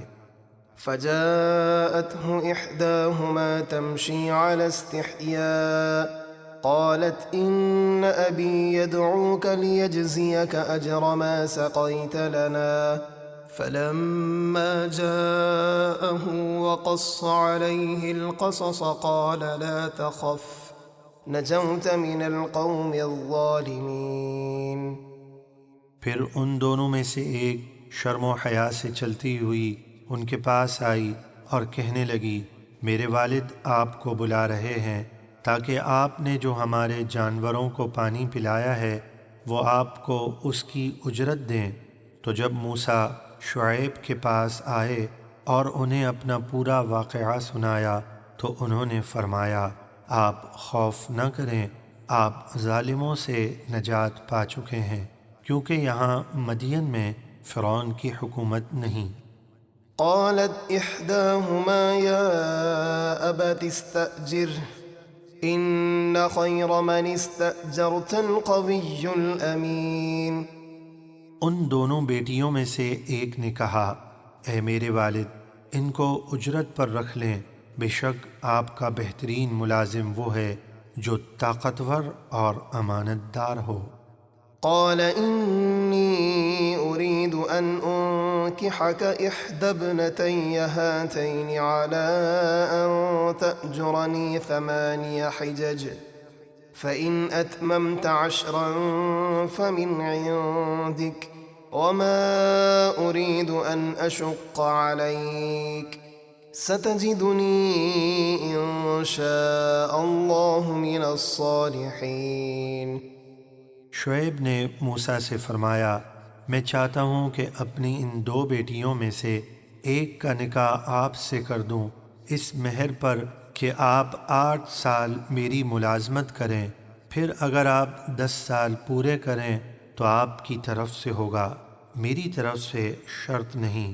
فجاءته إحداهما تمشي على استحياء قالت إن أبي يدعوك ليجزيك أجر ما سقيت لنا فلما جاءه وقص عليه القصص قال لا تخف نجوت من القوم الظالمين۔ پھر ان دونوں میں سے ایک شرم و حیا سے چلتی ہوئی ان کے پاس آئی اور کہنے لگی میرے والد آپ کو بلا رہے ہیں تاکہ آپ نے جو ہمارے جانوروں کو پانی پلایا ہے وہ آپ کو اس کی اجرت دیں۔ تو جب موسیٰ شعیب کے پاس آئے اور انہیں اپنا پورا واقعہ سنایا تو انہوں نے فرمایا آپ خوف نہ کریں، آپ ظالموں سے نجات پا چکے ہیں، کیونکہ یہاں مدین میں فرعون کی حکومت نہیں۔ قالت إحداهما يا أبت استأجره إن خير من استأجرت القوي الأمين۔ ان دونوں بیٹیوں میں سے ایک نے کہا اے میرے والد ان کو اجرت پر رکھ لیں، بے شک آپ کا بہترین ملازم وہ ہے جو طاقتور اور امانت دار ہو۔ قال إني أريد أن أنكحك إحدى ابنتي هاتين على أن تأجرني 8 حجج فإن أتممت 10 فمن عندك وما أريد أن أشق عليك ستجدني إن شاء الله من الصالحين۔ شعیب نے موسیٰ سے فرمایا میں چاہتا ہوں کہ اپنی ان 2 بیٹیوں میں سے ایک کا نکاح آپ سے کر دوں اس مہر پر کہ آپ 8 سال میری ملازمت کریں، پھر اگر آپ 10 سال پورے کریں تو آپ کی طرف سے ہوگا، میری طرف سے شرط نہیں،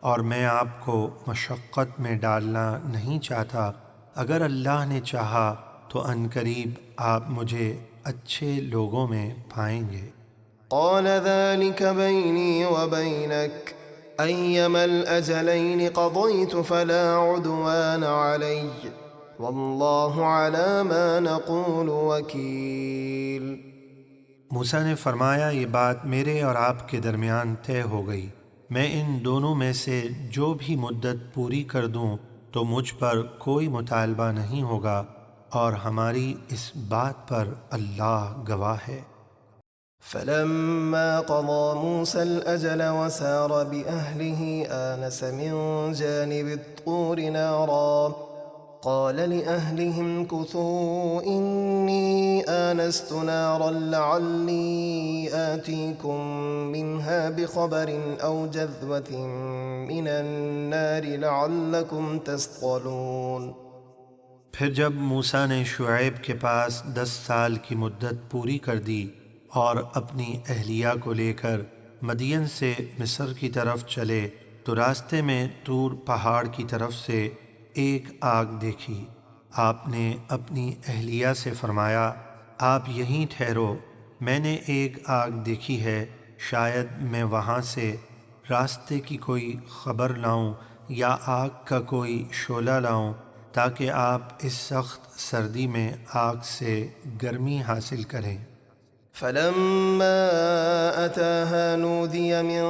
اور میں آپ کو مشقت میں ڈالنا نہیں چاہتا۔ اگر اللہ نے چاہا تو عنقریب آپ مجھے اچھے لوگوں میں پائیں گے۔ قال ذلك بيني وبينك أيما الأجلين قضيت فلا عدوان علي والله على ما نقول وكيل۔ موسیٰ نے فرمایا یہ بات میرے اور آپ کے درمیان طے ہو گئی، میں ان دونوں میں سے جو بھی مدت پوری کر دوں تو مجھ پر کوئی مطالبہ نہیں ہوگا، اور ہماری اس بات پر اللہ گواہ ہے۔ فلما قضى موسى الأجل وسار بأهله آنس من جانب الطور نارا قال لأهلهم كثوا إني آنست نارا لعلي آتيكم منها بخبر أو جذوة من النار لعلكم تصطلون۔ پھر جب موسیٰ نے شعیب کے پاس 10 سال کی مدت پوری کر دی اور اپنی اہلیہ کو لے کر مدین سے مصر کی طرف چلے تو راستے میں طور پہاڑ کی طرف سے ایک آگ دیکھی۔ آپ نے اپنی اہلیہ سے فرمایا آپ یہیں ٹھہرو، میں نے ایک آگ دیکھی ہے، شاید میں وہاں سے راستے کی کوئی خبر لاؤں یا آگ کا کوئی شعلہ لاؤں تاکہ آپ اس سخت سردی میں آگ سے گرمی حاصل کریں۔ فلما أتاها نودي من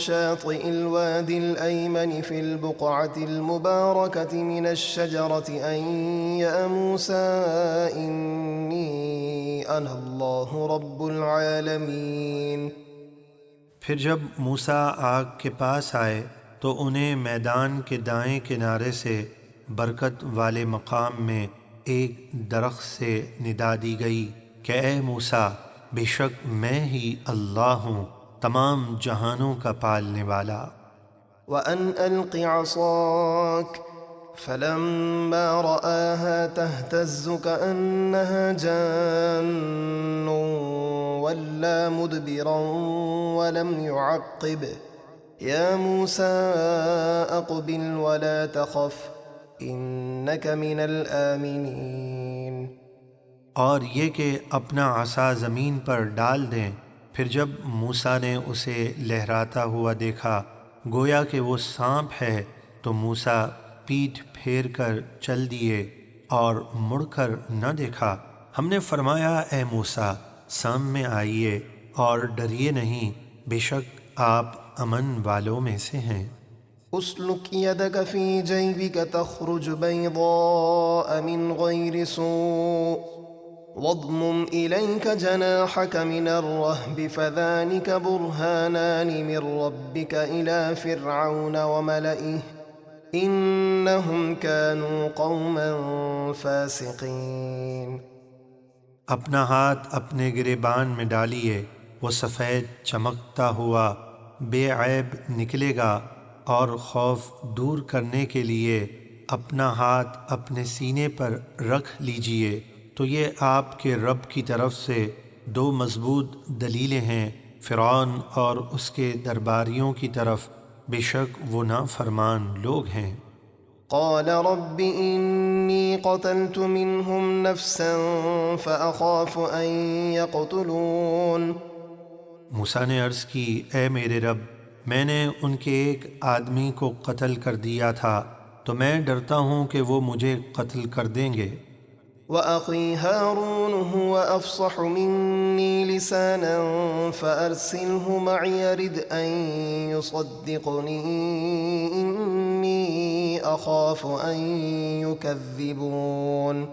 شاطئ الوادي الأيمن في البقعة المباركة من الشجرة أن يا موسى إني أنا الله رب العالمين۔ پھر جب موسیٰ آگ کے پاس آئے تو انہیں میدان کے دائیں کنارے سے برکت والے مقام میں ایک درخت سے ندا دی گئی کہ اے موسیٰ، بے شک میں ہی اللہ ہوں، تمام جہانوں کا پالنے والا۔ وأن ألق عصاك فلما رآها تهتز كأنها جان ولا مدبرا ولم يعقب يا موسى أقبل ولا تخف إنك من الآمنين۔ اور یہ کہ اپنا عصا زمین پر ڈال دیں۔ پھر جب موسیٰ نے اسے لہراتا ہوا دیکھا گویا کہ وہ سانپ ہے تو موسیٰ پیٹھ پھیر کر چل دیے اور مڑ کر نہ دیکھا۔ ہم نے فرمایا اے موسیٰ سامنے آئیے اور ڈریے نہیں، بے شک آپ امن والوں میں سے ہیں۔ اسلك يدك في جيبك تخرج بيضاء من غير سوء واضمم إليك جناحك من الرهب فذلك برهانان من ربك إلى فرعون وملئه إنهم كانوا قوما فاسقين۔ اپنا ہاتھ اپنے گریبان میں ڈالیے، وہ سفید چمکتا ہوا بے عیب نکلے گا، اور خوف دور کرنے کے لیے اپنا ہاتھ اپنے سینے پر رکھ لیجئے، تو یہ آپ کے رب کی طرف سے 2 مضبوط دلیلیں ہیں فرعون اور اس کے درباریوں کی طرف، بے شک وہ نافرمان لوگ ہیں۔ قال رب إني قتلت منهم نفسا فأخاف أن يقتلون۔ موسیٰ نے عرض کی اے میرے رب، میں نے ان کے ایک آدمی کو قتل کر دیا تھا تو میں ڈرتا ہوں کہ وہ مجھے قتل کر دیں گے۔ وأخي هارون هو أفصح مني لسانا فأرسله معي رد أن يصدقني إني أخاف أن يكذبون۔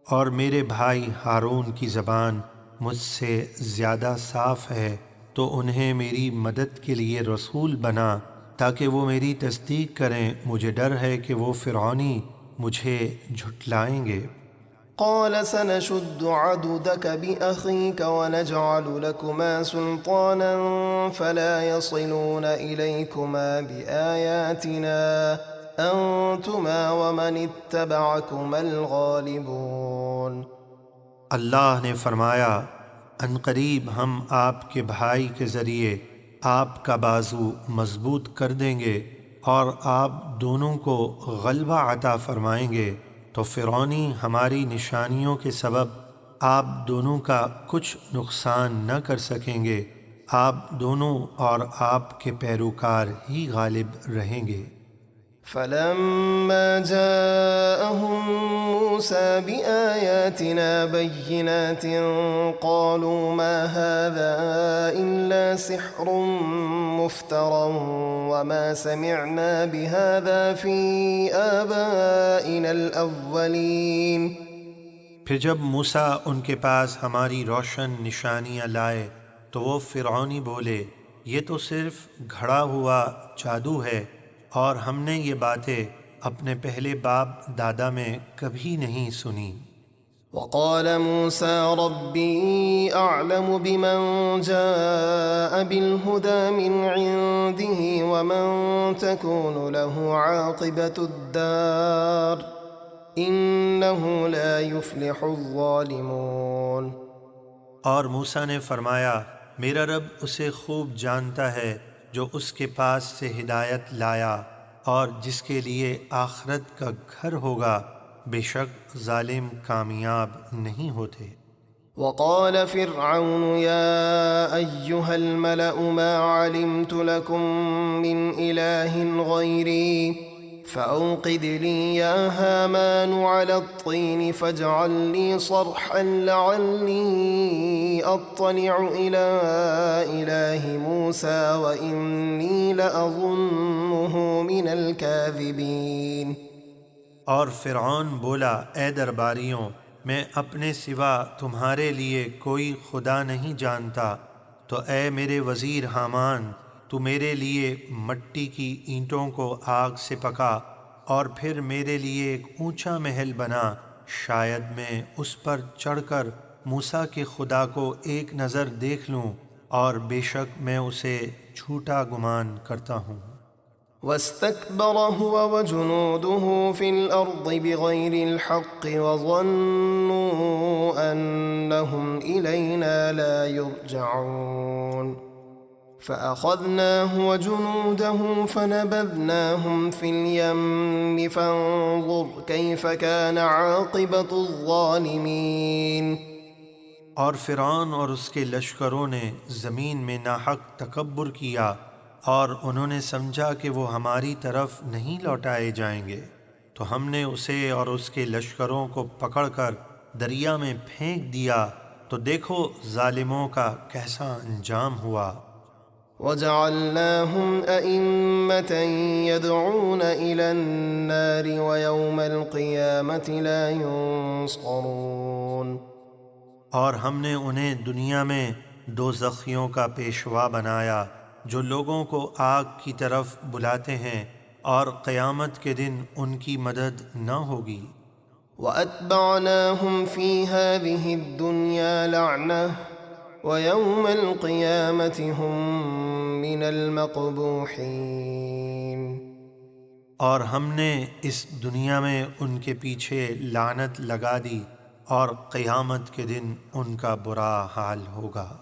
اور میرے بھائی ہارون کی زبان مجھ سے زیادہ صاف ہے تو انہیں میری مدد کے لیے رسول بنا تاکہ وہ میری تصدیق کریں، مجھے ڈر ہے کہ وہ فرعونی مجھے جھٹلائیں گے۔ قال سنشد عضدك بأخيك ونجعل لكما سلطانا فلا يصلون إليكما بآياتنا أنتما ومن اتبعكما الغالبون۔ اللہ نے فرمایا عنقریب ہم آپ کے بھائی کے ذریعے آپ کا بازو مضبوط کر دیں گے اور آپ دونوں کو غلبہ عطا فرمائیں گے، تو فرعونی ہماری نشانیوں کے سبب آپ دونوں کا کچھ نقصان نہ کر سکیں گے، آپ دونوں اور آپ کے پیروکار ہی غالب رہیں گے۔ فلما جاءهم موسى بآياتنا بينات قالوا ما هذا إلا سحر مفترى وما سمعنا بهذا في آبائنا الأولين۔ پھر جب موسیٰ ان کے پاس ہماری روشن نشانیاں لائے تو وہ فرعونی بولے یہ تو صرف گھڑا ہوا جادو ہے، اور ہم نے یہ باتیں اپنے پہلے باپ دادا میں کبھی نہیں سنی۔ وقال موسى ربي أعلم بمن جاء بالهدى من عنده ومن تكون له عاقبة الدار إنه لا يفلح الظالمون۔ اور موسیٰ نے فرمایا میرا رب اسے خوب جانتا ہے جو اس کے پاس سے ہدایت لایا اور جس کے لیے آخرت کا گھر ہوگا، بے شک ظالم کامیاب نہیں ہوتے۔ وقال فرعون يا أيها الملأ ما علمت لكم من إله غيري فأوقد لي يا هامان على الطين فاجعل لي صرحا لعلي أطلع إلى إله موسى وإني لأظنه من الكاذبين۔ اور فرعون بولا اے درباریوں، میں اپنے سوا تمہارے لیے کوئی خدا نہیں جانتا، تو اے میرے وزیر حامان تو میرے لیے مٹی کی اینٹوں کو آگ سے پکا اور پھر میرے لیے ایک اونچا محل بنا، شاید میں اس پر چڑھ کر موسیٰ کے خدا کو ایک نظر دیکھ لوں، اور بے شک میں اسے جھوٹا گمان کرتا ہوں۔ واستكبر هو وجنوده في الأرض بغير الحق وظنوا أنهم إلينا لا يرجعون فأخذناه وجنوده فنبذناهم في اليم فانظر كيف كان عاقبة الظالمين۔ اور فرعون اور اس کے لشکروں نے زمین میں ناحق تکبر کیا، اور انہوں نے سمجھا کہ وہ ہماری طرف نہیں لوٹائے جائیں گے، تو ہم نے اسے اور اس کے لشکروں کو پکڑ کر دریا میں پھینک دیا، تو دیکھو ظالموں کا کیسا انجام ہوا۔ وجعلناهم أئمة يدعون إلى النار ويوم القيامة لا ينصرون۔ اور ہم نے انہیں دنیا میں دوزخیوں کا پیشوا بنایا جو لوگوں کو آگ کی طرف بلاتے ہیں، اور قیامت کے دن ان کی مدد نہ ہوگی۔ وَأَتْبَعْنَاهُمْ فِي هَذِهِ الدُّنْيَا لَعْنَةً وَيَوْمَ الْقِيَامَةِ هُمْ مِنَ الْمَقْبُوحِينَ۔ اور ہم نے اس دنیا میں ان کے پیچھے لعنت لگا دی، اور قیامت کے دن ان کا برا حال ہوگا۔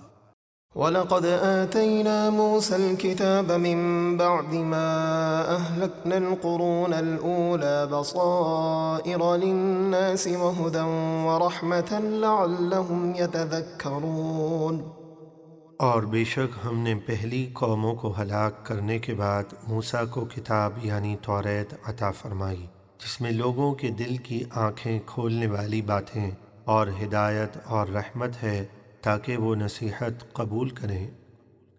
وَلَقَدْ آتَيْنَا مُوسَى الْكِتَابَ مِن بَعْدِ مَا أَهْلَكْنَا الْقُرُونَ الْأُولَى بَصَائِرَ لِلنَّاسِ وَهُدًى وَرَحْمَةً لَعَلَّهُمْ يَتَذَكَّرُونَ۔ اور بے شک ہم نے پہلی قوموں کو ہلاک کرنے کے بعد موسیٰ کو کتاب یعنی توریت عطا فرمائی، جس میں لوگوں کے دل کی آنکھیں کھولنے والی باتیں اور ہدایت اور رحمت ہے تاکہ وہ نصیحت قبول کریں۔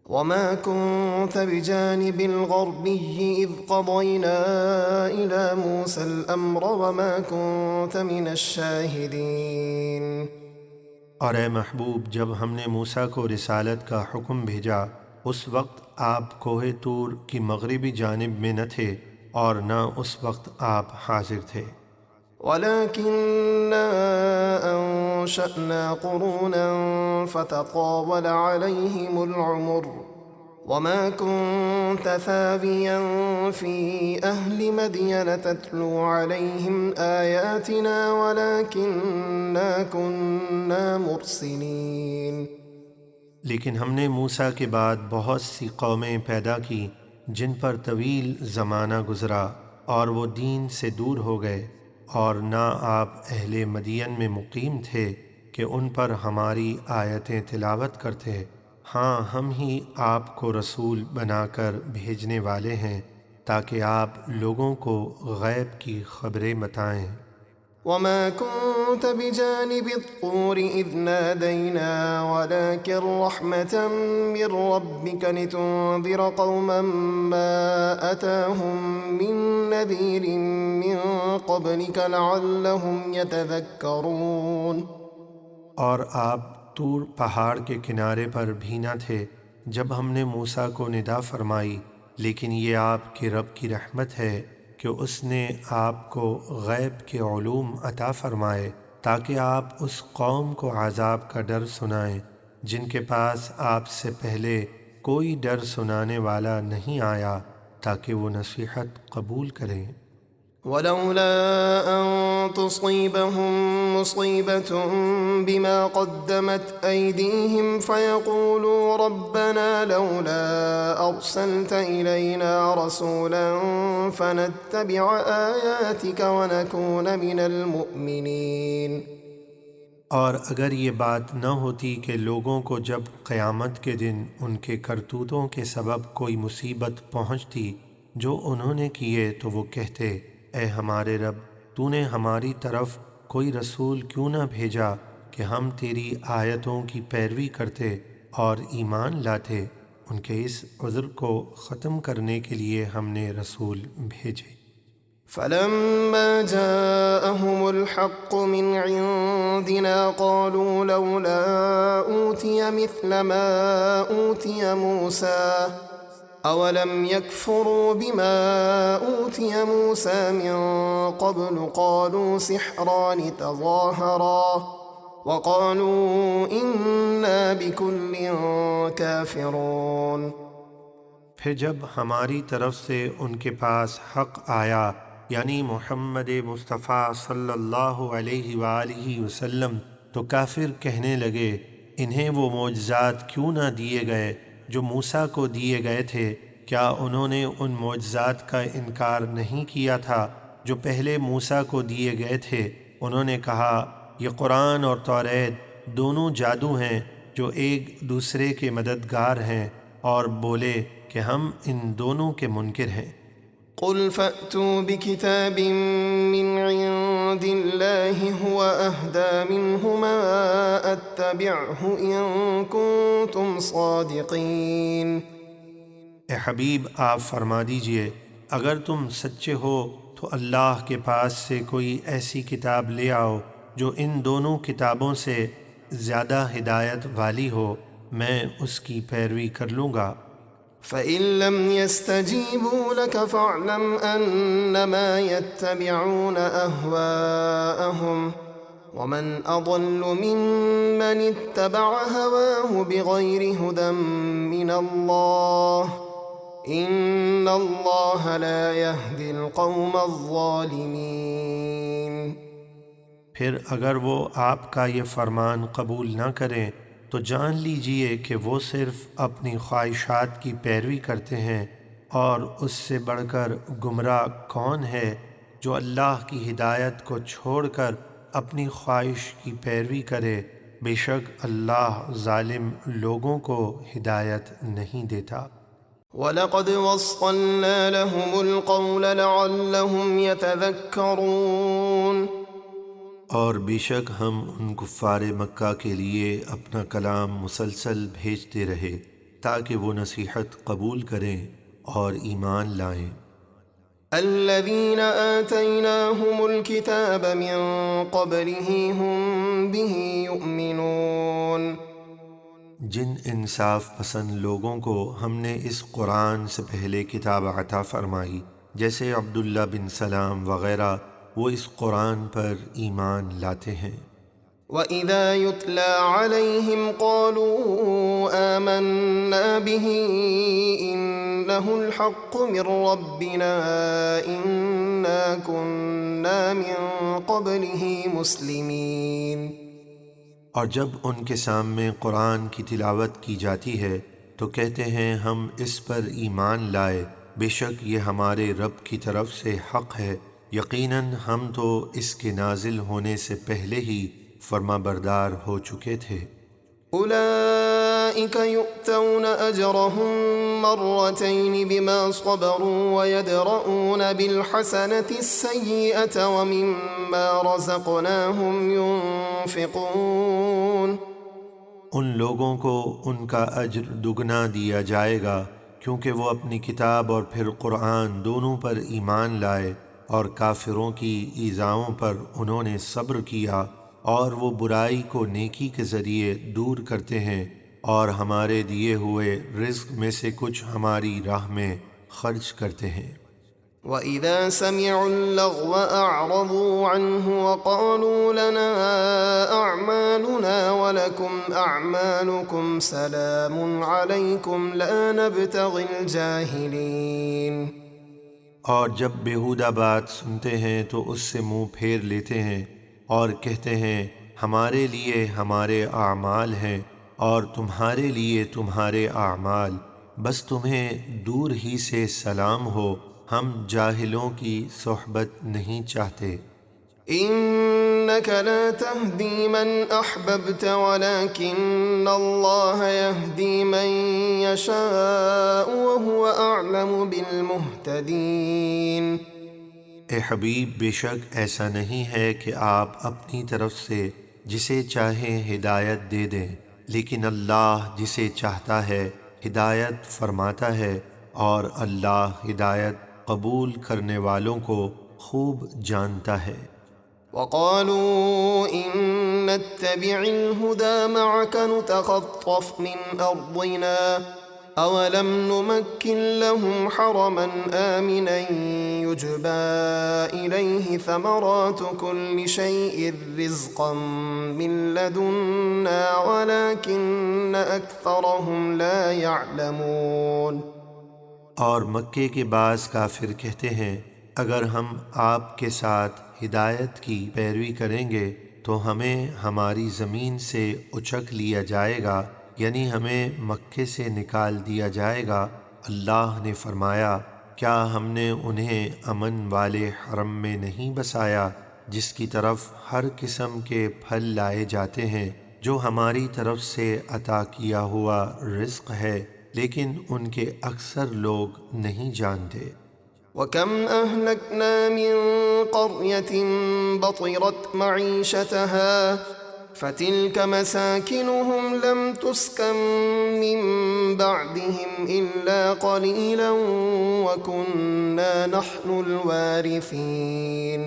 وَمَا كُنْتَ بِجَانِبِ الْغَرْبِيِّ إِذْ قَضَيْنَا إِلَى مُوسَى الْأَمْرَ وَمَا كُنْتَ مِنَ الشَّاهِدِينَ۔ اور اے محبوب، جب ہم نے موسیٰ کو رسالت کا حکم بھیجا اس وقت آپ کوہ طور کی مغربی جانب میں نہ تھے اور نہ اس وقت آپ حاضر تھے۔ وَلَكِنَّا أَنشَأْنَا قُرُونًا فَتَطَاوَلَ عَلَيْهِمُ الْعُمُرُ وما كنت ثاويا في أهل مدين تتلو عليهم آياتنا ولكننا كنا مرسلين۔ لیکن ہم نے موسیٰ کے بعد بہت سی قومیں پیدا کی جن پر طویل زمانہ گزرا اور وہ دین سے دور ہو گئے، اور نہ آپ اہل مدین میں مقیم تھے کہ ان پر ہماری آیتیں تلاوت کرتے۔ ہاں، ہم ہی آپ کو رسول بنا کر بھیجنے والے ہیں تاکہ آپ لوگوں کو غیب کی خبریں بتائیں۔ وما كنت بجانب الطور إذ نادينا ولكن رحمة من ربك لتنذر قوما ما أتاهم من نذير من قبلك لعلهم يتذكرون۔ اور آپ طور پہاڑ کے کنارے پر بھی نہ تھے جب ہم نے موسیٰ کو ندا فرمائی، لیکن یہ آپ کے رب کی رحمت ہے کہ اس نے آپ کو غیب کے علوم عطا فرمائے تاکہ آپ اس قوم کو عذاب کا ڈر سنائیں جن کے پاس آپ سے پہلے کوئی ڈر سنانے والا نہیں آیا، تاکہ وہ نصیحت قبول کریں۔ ولولا أن تصيبهم مصيبة بما قدمت أيديهم فيقولوا ربنا لولا أرسلت إلينا رسولا فنتبع آياتك ونكون من المؤمنين۔ اور اگر یہ بات نہ ہوتی کہ لوگوں کو جب قیامت کے دن ان کے کرتوتوں کے سبب کوئی مصیبت پہنچتی جو انہوں نے کیے تو وہ کہتے، اے ہمارے رب، تو نے ہماری طرف کوئی رسول کیوں نہ بھیجا کہ ہم تیری آیتوں کی پیروی کرتے اور ایمان لاتے۔ ان کے اس عذر کو ختم کرنے کے لیے ہم نے رسول بھیجے۔ فلما جاءهم الحق من عندنا قالوا لولا أوتي مثل ما أوتي موسى أولم يكفروا بما أوتي موسى من قبل قالوا سحران تظاهرا وقالوا إنا بكل كافرون۔ پھر جب ہماری طرف سے ان کے پاس حق آیا، یعنی محمد مصطفیٰ صلی اللہ علیہ وآلہ وسلم، تو کافر کہنے لگے، انہیں وہ معجزات کیوں نہ دیے گئے جو موسیٰ کو دیے گئے تھے؟ کیا انہوں نے ان معجزات کا انکار نہیں کیا تھا جو پہلے موسیٰ کو دیے گئے تھے؟ انہوں نے کہا، یہ قرآن اور توریت دونوں جادو ہیں جو ایک دوسرے کے مددگار ہیں، اور بولے کہ ہم ان دونوں کے منکر ہیں۔ قل فأتوا بكتاب من عند الله هو أهدى منهما أتبعه إن كنتم صادقين۔ اے حبیب، آپ فرما دیجئے، اگر تم سچے ہو تو اللہ کے پاس سے کوئی ایسی کتاب لے آؤ جو ان دونوں کتابوں سے زیادہ ہدایت والی ہو، میں اس کی پیروی کر لوں گا۔ فإن لم يستجيبوا لك فاعلم أنما يتبعون أهواءهم ومن أضل ممن اتبع هواه بغير هدى من الله إن الله لا يهدي القوم الظالمين۔ پھر اگر وہ آپ کا یہ فرمان قبول نہ کریں تو جان لیجئے کہ وہ صرف اپنی خواہشات کی پیروی کرتے ہیں، اور اس سے بڑھ کر گمراہ کون ہے جو اللہ کی ہدایت کو چھوڑ کر اپنی خواہش کی پیروی کرے۔ بے شک اللہ ظالم لوگوں کو ہدایت نہیں دیتا۔ وَلَقَدْ وَصَّلْنَا لَهُمُ الْقَوْلَ لَعَلَّهُمْ يَتَذَكَّرُونَ۔ اور بے شک ہم ان کفار مکہ کے لیے اپنا کلام مسلسل بھیجتے رہے تاکہ وہ نصیحت قبول کریں اور ایمان لائیں۔ الذين آتيناهم الكتاب من قبله هم به يؤمنون۔ جن انصاف پسند لوگوں کو ہم نے اس قرآن سے پہلے کتاب عطا فرمائی، جیسے عبداللہ بن سلام وغیرہ، وہ اس قرآن پر ایمان لاتے ہیں۔ وَإِذَا يُتْلَى عَلَيْهِمْ قَالُوا آمَنَّا بِهِ إِنَّهُ الْحَقُّ مِنْ رَبِّنَا إِنَّا كُنَّا مِنْ قَبْلِهِ مُسْلِمِينَ۔ اور جب ان کے سامنے قرآن کی تلاوت کی جاتی ہے تو کہتے ہیں ہم اس پر ایمان لائے، بے شک یہ ہمارے رب کی طرف سے حق ہے، یقیناً ہم تو اس کے نازل ہونے سے پہلے ہی فرما بردار ہو چکے تھے۔ أولئك يؤتون أجرهم مرتين بما صبروا ويدرؤون بالحسنة السيئة ومما رزقناهم ينفقون۔ ان لوگوں کو ان کا اجر دگنا دیا جائے گا کیونکہ وہ اپنی کتاب اور پھر قرآن دونوں پر ایمان لائے اور کافروں کی ایذاؤں پر انہوں نے صبر کیا، اور وہ برائی کو نیکی کے ذریعے دور کرتے ہیں اور ہمارے دیے ہوئے رزق میں سے کچھ ہماری راہ میں خرچ کرتے ہیں۔ وَإِذَا سَمِعُوا اللَّغْوَ أَعْرَضُوا عَنْهُ وَقَالُوا لَنَا أَعْمَالُنَا وَلَكُمْ أَعْمَالُكُمْ سَلَامٌ عَلَيْكُمْ لَا نَبْتَغِي الْجَاهِلِينَ۔ اور جب بیہودہ بات سنتے ہیں تو اس سے منہ پھیر لیتے ہیں اور کہتے ہیں ہمارے لیے ہمارے اعمال ہیں اور تمہارے لیے تمہارے اعمال، بس تمہیں دور ہی سے سلام ہو، ہم جاہلوں کی صحبت نہیں چاہتے۔ إِنَّكَ لَا تَهْدِي مَنْ أَحْبَبْتَ وَلَكِنَّ اللَّهَ يَهْدِي مَنْ يَشَاءُ وَهُوَ أَعْلَمُ بِالْمُهْتَدِينَ۔ اے حبیب، بے شک ایسا نہیں ہے کہ آپ اپنی طرف سے جسے چاہیں ہدایت دے دیں، لیکن اللہ جسے چاہتا ہے ہدایت فرماتا ہے، اور اللہ ہدایت قبول کرنے والوں کو خوب جانتا ہے۔ وَقَالُوا إِن نَّتَّبِعِ الْهُدَىٰ مَعَكَ نُتَخَطَّفْ مِنْ أَرْضِنَا أَوَلَمْ نُمَكِّن لَّهُمْ حَرَمًا آمِنًا يُجْبَىٰ إِلَيْهِ ثَمَرَاتُ كُلِّ شَيْءٍ رِّزْقًا مِّن لَّدُنَّا وَلَٰكِنَّ أَكْثَرَهُمْ لَا يَعْلَمُونَ۔ اور مکے کے بعض کافر کہتے ہیں اگر ہم آپ کے ساتھ ہدایت کی پیروی کریں گے تو ہمیں ہماری زمین سے اچک لیا جائے گا، یعنی ہمیں مکے سے نکال دیا جائے گا۔ اللہ نے فرمایا کیا ہم نے انہیں امن والے حرم میں نہیں بسایا جس کی طرف ہر قسم کے پھل لائے جاتے ہیں، جو ہماری طرف سے عطا کیا ہوا رزق ہے، لیکن ان کے اکثر لوگ نہیں جانتے۔ وَكَمْ أَهْلَكْنَا مِن قَرْيَةٍ بَطِرَتْ مَعِيشَتَهَا فَتِلْكَ مَسَاكِنُهُمْ لَمْ تُسْكَن مِّن بَعْدِهِمْ إِلَّا قَلِيلًا وَكُنَّا نَحْنُ الْوَارِثِينَ۔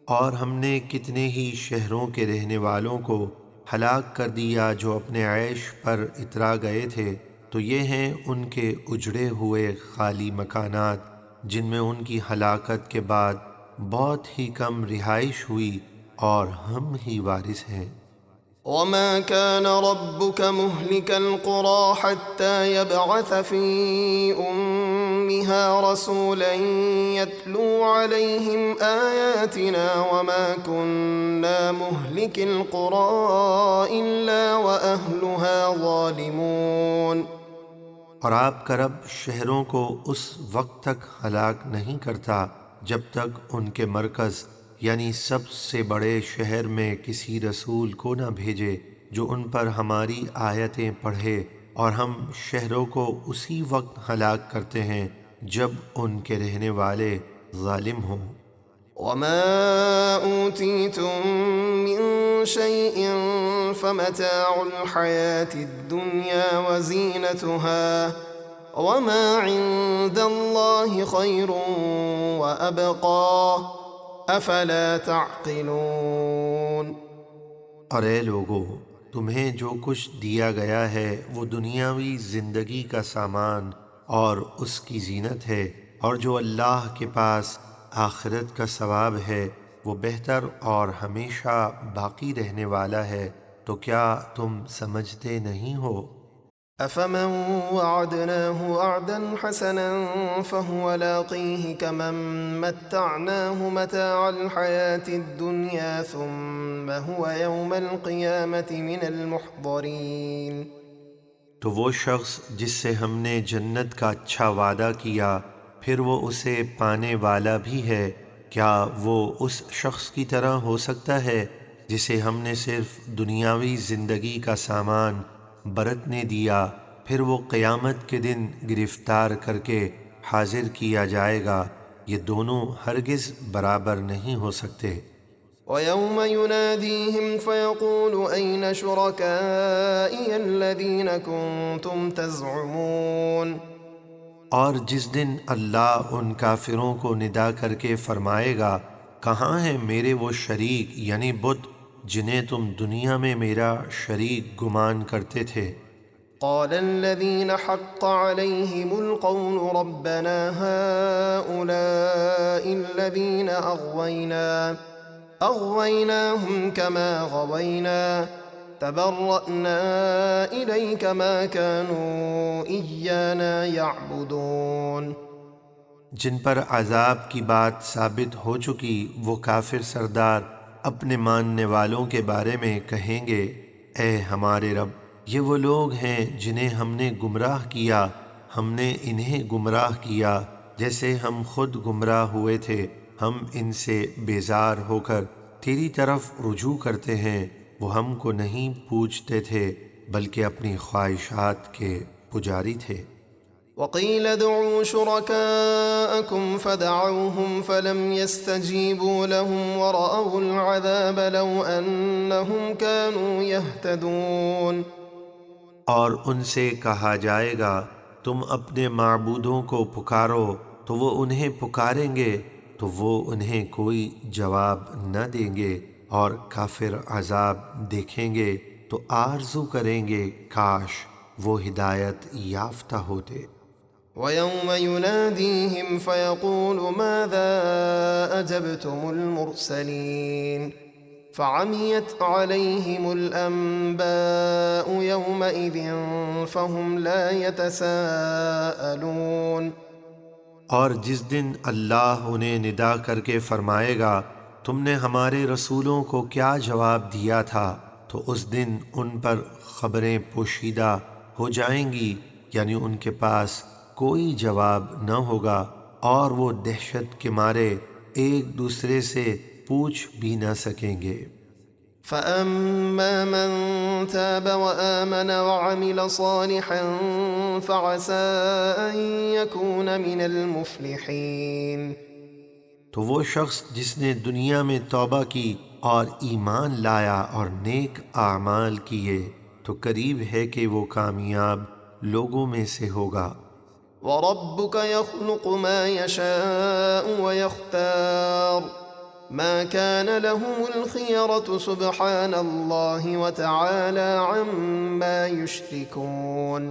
اور ہم نے کتنے ہی شہروں کے رہنے والوں کو ہلاک کر دیا جو اپنے عیش پر اترا گئے تھے، تو یہ ہیں ان کے اجڑے ہوئے خالی مکانات جن میں ان کی ہلاکت کے بعد بہت ہی کم رہائش ہوئی، اور ہم ہی وارث ہیں۔ وَمَا كَانَ رَبُّكَ مُهْلِكَ الْقُرَىٰ حَتَّىٰ يَبْعَثَ فِي أُمِّهَا رَسُولًا يَتْلُو عَلَيْهِمْ آيَاتِنَا وَمَا كُنَّا مُهْلِكِ الْقُرَىٰ إِلَّا وَأَهْلُهَا ظَالِمُونَ۔ اور آپ کا رب شہروں کو اس وقت تک ہلاک نہیں کرتا جب تک ان کے مرکز یعنی سب سے بڑے شہر میں کسی رسول کو نہ بھیجے جو ان پر ہماری آیتیں پڑھے، اور ہم شہروں کو اسی وقت ہلاک کرتے ہیں جب ان کے رہنے والے ظالم ہوں۔ وَمَا أُوتِيتُم مِّن شَيْءٍ فَمَتَاعُ الْحَيَاةِ الدُّنْيَا وَزِينَتُهَا وَمَا عِندَ اللَّهِ خَيْرٌ وَأَبْقَىٰ أَفَلَا تَعْقِلُونَ۔ اور اے لوگو، تمہیں جو کچھ دیا گیا ہے وہ دنیاوی زندگی کا سامان اور اس کی زینت ہے، اور جو اللہ کے پاس آخرت کا ثواب ہے وہ بہتر اور ہمیشہ باقی رہنے والا ہے، تو کیا تم سمجھتے نہیں ہو؟ أفمن وعدناه وعدا حسنا فهو لاقيه كمن متعناه متاع الحياة الدنيا ثم هو يوم القيامة من المحضرين۔ تو وہ شخص جس سے ہم نے جنت کا اچھا وعدہ کیا پھر وہ اسے پانے والا بھی ہے، کیا وہ اس شخص کی طرح ہو سکتا ہے جسے ہم نے صرف دنیاوی زندگی کا سامان برتنے دیا، پھر وہ قیامت کے دن گرفتار کر کے حاضر کیا جائے گا؟ یہ دونوں ہرگز برابر نہیں ہو سکتے۔ وَيَوْمَ يُنَادِيهِمْ فَيَقُولُ أَيْنَ شُرَكَائِيَ الَّذِينَ كُنتُمْ تَزْعُمُونَ۔ اور جس دن اللہ ان کافروں کو ندا کر کے فرمائے گا، کہاں ہیں میرے وہ شریک یعنی بت جنہیں تم دنیا میں میرا شریک گمان کرتے تھے؟ قال الذين حق عليهم القول ربنا هؤلاء الذين أغويناهم كما غوينا تبرأنا إليك ما كانوا إيانا يعبدون۔ جن پر عذاب کی بات ثابت ہو چکی وہ کافر سردار اپنے ماننے والوں کے بارے میں کہیں گے، اے ہمارے رب، یہ وہ لوگ ہیں جنہیں ہم نے گمراہ کیا، ہم نے انہیں گمراہ کیا جیسے ہم خود گمراہ ہوئے تھے، ہم ان سے بیزار ہو کر تیری طرف رجوع کرتے ہیں، وہ ہم کو نہیں پوچھتے تھے بلکہ اپنی خواہشات کے پجاری تھے۔ وقيل ادعوا شركاءكم فدعوهم فلم يستجيبوا لهم ورأوا العذاب لو أنهم كانوا يهتدون۔ اور ان سے کہا جائے گا تم اپنے معبودوں کو پکارو، تو وہ انہیں پکاریں گے تو وہ انہیں کوئی جواب نہ دیں گے، اور کافر عذاب دیکھیں گے تو آرزو کریں گے کاش وہ ہدایت یافتہ ہوتے۔ وَيَوْمَ يُنَادِيهِمْ فَيَقُولُ مَاذَا أَجَبْتُمُ الْمُرْسَلِينَ فَعَمِيَتْ عَلَيْهِمُ الْأَنبَاءُ يَوْمَئِذٍ فَهُمْ لَا يَتَسَاءَلُونَ۔ اور جس دن اللہ انہیں ندا کر کے فرمائے گا تم نے ہمارے رسولوں کو کیا جواب دیا تھا، تو اس دن ان پر خبریں پوشیدہ ہو جائیں گی، یعنی ان کے پاس کوئی جواب نہ ہوگا، اور وہ دہشت کے مارے ایک دوسرے سے پوچھ بھی نہ سکیں گے۔ فَأَمَّا مَن تَابَ وَآمَنَ وَعَمِلَ صَالِحًا فَعَسَىٰ أَن يَكُونَ مِنَ الْمُفْلِحِينَ۔ تو وہ شخص جس نے دنیا میں توبہ کی اور ایمان لایا اور نیک اعمال کیے تو قریب ہے کہ وہ کامیاب لوگوں میں سے ہوگا۔ وَرَبُّكَ يَخْلُقُ مَا يَشَاءُ وَيَخْتَارُ مَا كَانَ لَهُمُ الْخِيَرَةُ سُبْحَانَ اللَّهِ وَتَعَالَى عَمَّا يُشْرِكُونَ۔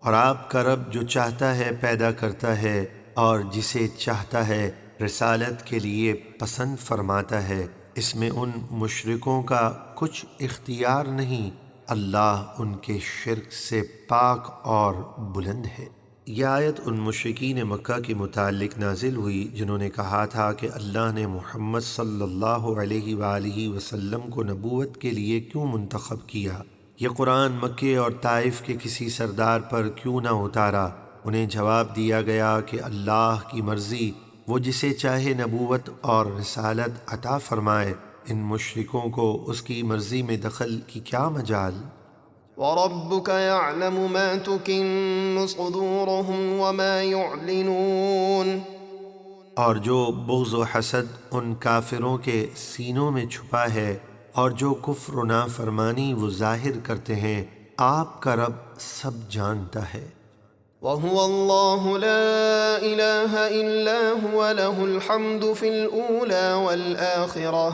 اور آپ کا رب جو چاہتا ہے پیدا کرتا ہے اور جسے چاہتا ہے رسالت کے لیے پسند فرماتا ہے، اس میں ان مشرکوں کا کچھ اختیار نہیں، اللہ ان کے شرک سے پاک اور بلند ہے۔ یہ آیت ان مشرکین مکہ کے متعلق نازل ہوئی جنہوں نے کہا تھا کہ اللہ نے محمد صلی اللہ علیہ وآلہ وسلم کو نبوت کے لیے کیوں منتخب کیا؟ یہ قرآن مکے اور طائف کے کسی سردار پر کیوں نہ اتارا؟ انہیں جواب دیا گیا کہ اللہ کی مرضی، وہ جسے چاہے نبوت اور رسالت عطا فرمائے، ان مشرکوں کو اس کی مرضی میں دخل کی کیا مجال؟ وَرَبُّكَ يَعْلَمُ مَا تُكِنُّ صُدُورُهُمْ وَمَا يُعْلِنُونَ۔ اور جو بغض و حسد ان کافروں کے سینوں میں چھپا ہے اور جو کفر و نافرمانی وہ ظاہر کرتے ہیں، آپ کا رب سب جانتا ہے۔ وَهُوَ اللَّهُ لَا إِلَٰهَ إِلَّا هُوَ لَهُ الْحَمْدُ فِي الْأُولَى وَالْآخِرَةِ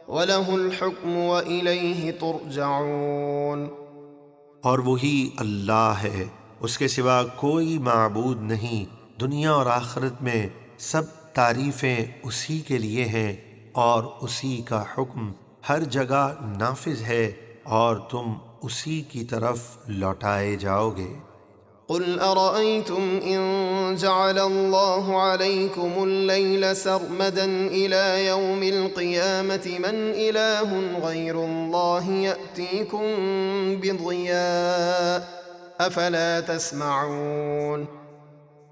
وَلَهُ الْحُكْمُ وَإِلَيْهِ تُرْجَعُونَ۔ اور وہی اللہ ہے، اس کے سوا کوئی معبود نہیں، دنیا اور آخرت میں سب تعریفیں اسی کے لیے ہیں، اور اسی کا حکم ہر جگہ نافذ ہے اور تم اسی کی طرف لوٹائے جاؤ گے۔ قل أرأيتم إن جعل الله عليكم الليل سرمدا إلى يوم القيامة من إله غير الله يأتيكم بضياء أفلا تسمعون۔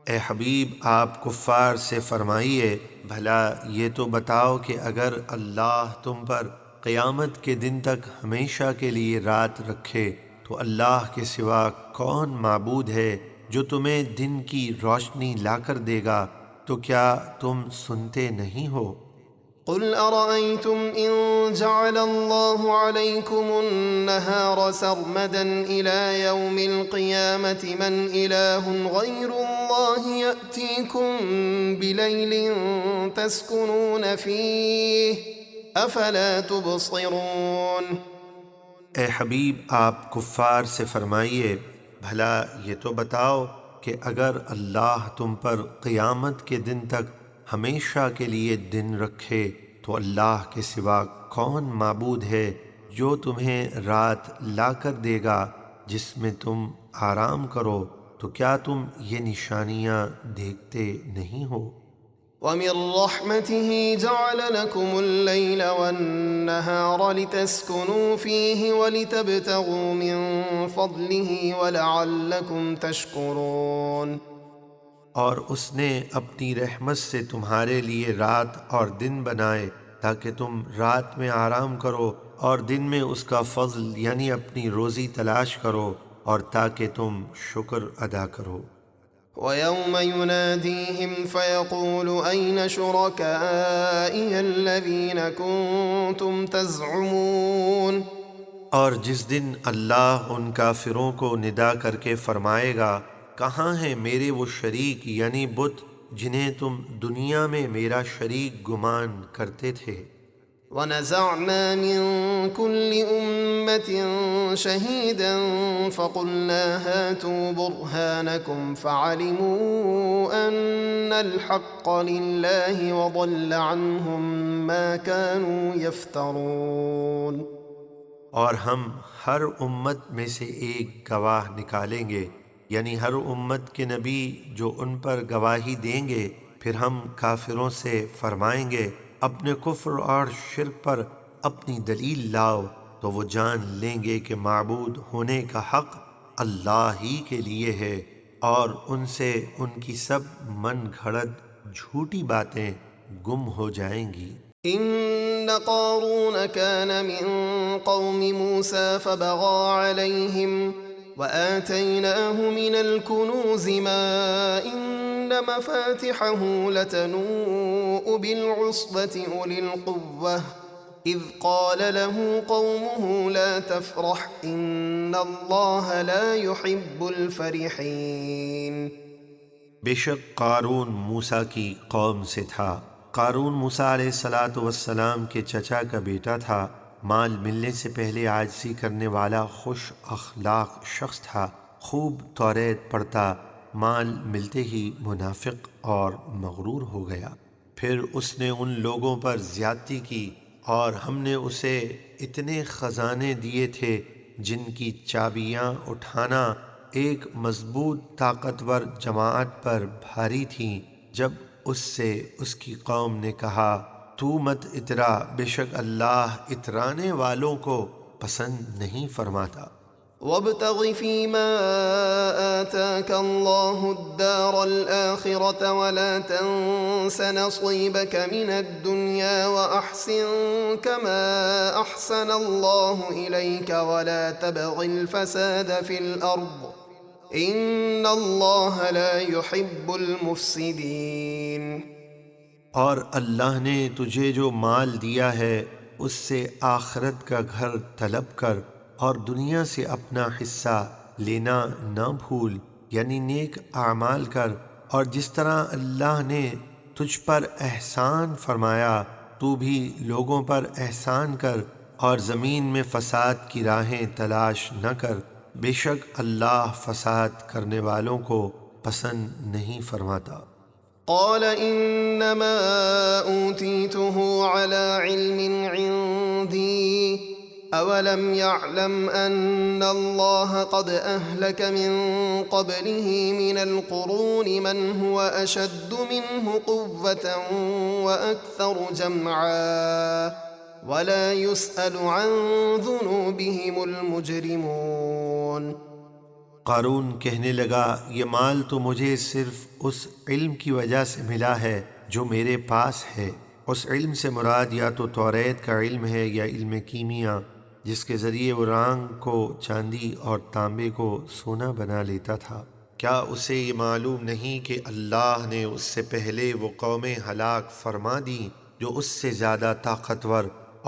اے حبیب آپ کفار سے فرمائیے بھلا یہ تو بتاؤ کہ اگر اللہ تم پر قیامت کے دن تک ہمیشہ کے لیے رات رکھے تو اللہ کے سوا کون معبود ہے جو تمہیں دن کی روشنی لا کر دے گا، تو کیا تم سنتے نہیں ہو؟ قل أرأيتم إن جعل الله عليكم النهار سرمدا إلى يوم القيامة من إله غير الله يأتيكم بليل تسكنون فيه أفلا تبصرون۔ اے حبیب آپ کفار سے فرمائیے بھلا یہ تو بتاؤ کہ اگر اللہ تم پر قیامت کے دن تک ہمیشہ کے لیے دن رکھے تو اللہ کے سوا کون معبود ہے جو تمہیں رات لا کر دے گا جس میں تم آرام کرو، تو کیا تم یہ نشانیاں دیکھتے نہیں ہو؟ وَمِن رَّحْمَتِهِ جَعَلَ لَكُمُ اللَّيْلَ وَالنَّهَارَ لِتَسْكُنُوا فِيهِ وَلِتَبْتَغُوا مِن فَضْلِهِ وَلَعَلَّكُمْ تَشْكُرُونَ۔ اور اس نے اپنی رحمت سے تمہارے لیے رات اور دن بنائے تاکہ تم رات میں آرام کرو اور دن میں اس کا فضل یعنی اپنی روزی تلاش کرو اور تاکہ تم شکر ادا کرو۔ وَيَوْمَ يُنَادِيهِمْ فَيَقُولُ أَيْنَ شُرَكَائِيَ الَّذِينَ كُنتُمْ تَزْعُمُونَ۔ اور جس دن اللہ ان کافروں کو ندا کر کے فرمائے گا کہاں ہیں میرے وہ شریک یعنی بت جنہیں تم دنیا میں میرا شریک گمان کرتے تھے۔ وَنَزَعْنَا مِن كُلِّ أُمَّةٍ شَهِيدًا فَقُلْنَا هَاتُوا بُرْهَانَكُمْ فَعَلِمُوا أَنَّ الْحَقَّ لِلَّهِ وَضَلَّ عَنْهُم مَّا كَانُوا يَفْتَرُونَ۔ اور ہم ہر امت میں سے ایک گواہ نکالیں گے، یعنی ہر امت کے نبی جو ان پر گواہی دیں گے، پھر ہم کافروں سے فرمائیں گے اپنے کفر اور شرک پر اپنی دلیل لاؤ، تو وہ جان لیں گے کہ معبود ہونے کا حق اللہ ہی کے لیے ہے، اور ان سے ان کی سب من گھڑت جھوٹی باتیں گم ہو جائیں گی۔ إن قارون كان من قوم موسى فبغى عليهم وآتيناه من الكنوز ما إن مفاتحه لتنوء بالعصبة أولي القوة إذ قال له قومه لا تفرح إن الله لا يحب الفرحين۔ بے شک قارون موسیٰ کی قوم سے تھا۔ قارون موسیٰ علیہ السلام کے چچا کا بیٹا تھا، مال ملنے سے پہلے عاجزی کرنے والا خوش اخلاق شخص تھا، خوب توریت پڑھتا، مال ملتے ہی منافق اور مغرور ہو گیا۔ پھر اس نے ان لوگوں پر زیادتی کی اور ہم نے اسے اتنے خزانے دیے تھے جن کی چابیاں اٹھانا ایک مضبوط طاقتور جماعت پر بھاری تھیں۔ جب اس سے اس کی قوم نے کہا تو مت اترا، بے شک اللہ اترانے والوں کو پسند نہیں فرماتا۔ وابتغ فيما آتاك الله الدار الآخرة ولا تنس نصيبك من الدنيا وأحسن كما أحسن الله إليك ولا تبغ الفساد في الأرض إن الله لا يحب المفسدين۔ اور اللہ نے تجھے جو مال دیا ہے اس سے آخرت کا گھر طلب کر اور دنیا سے اپنا حصہ لینا نہ بھول، یعنی نیک اعمال کر، اور جس طرح اللہ نے تجھ پر احسان فرمایا تو بھی لوگوں پر احسان کر اور زمین میں فساد کی راہیں تلاش نہ کر، بے شک اللہ فساد کرنے والوں کو پسند نہیں فرماتا۔ قال إنما أوتيته على علم عندي أولم يعلم أن الله قد أهلك من قبله من القرون من هو أشد منه قوة وأكثر جمعا ولا يسأل عن ذنوبهم المجرمون۔ قارون کہنے لگا یہ مال تو مجھے صرف اس علم کی وجہ سے ملا ہے جو میرے پاس ہے۔ اس علم سے مراد یا تو توریت کا علم ہے یا علم کیمیا، جس کے ذریعے وہ رانگ کو چاندی اور تانبے کو سونا بنا لیتا تھا۔ کیا اسے یہ معلوم نہیں کہ اللہ نے اس سے پہلے وہ قومیں ہلاک فرما دیں جو اس سے زیادہ طاقتور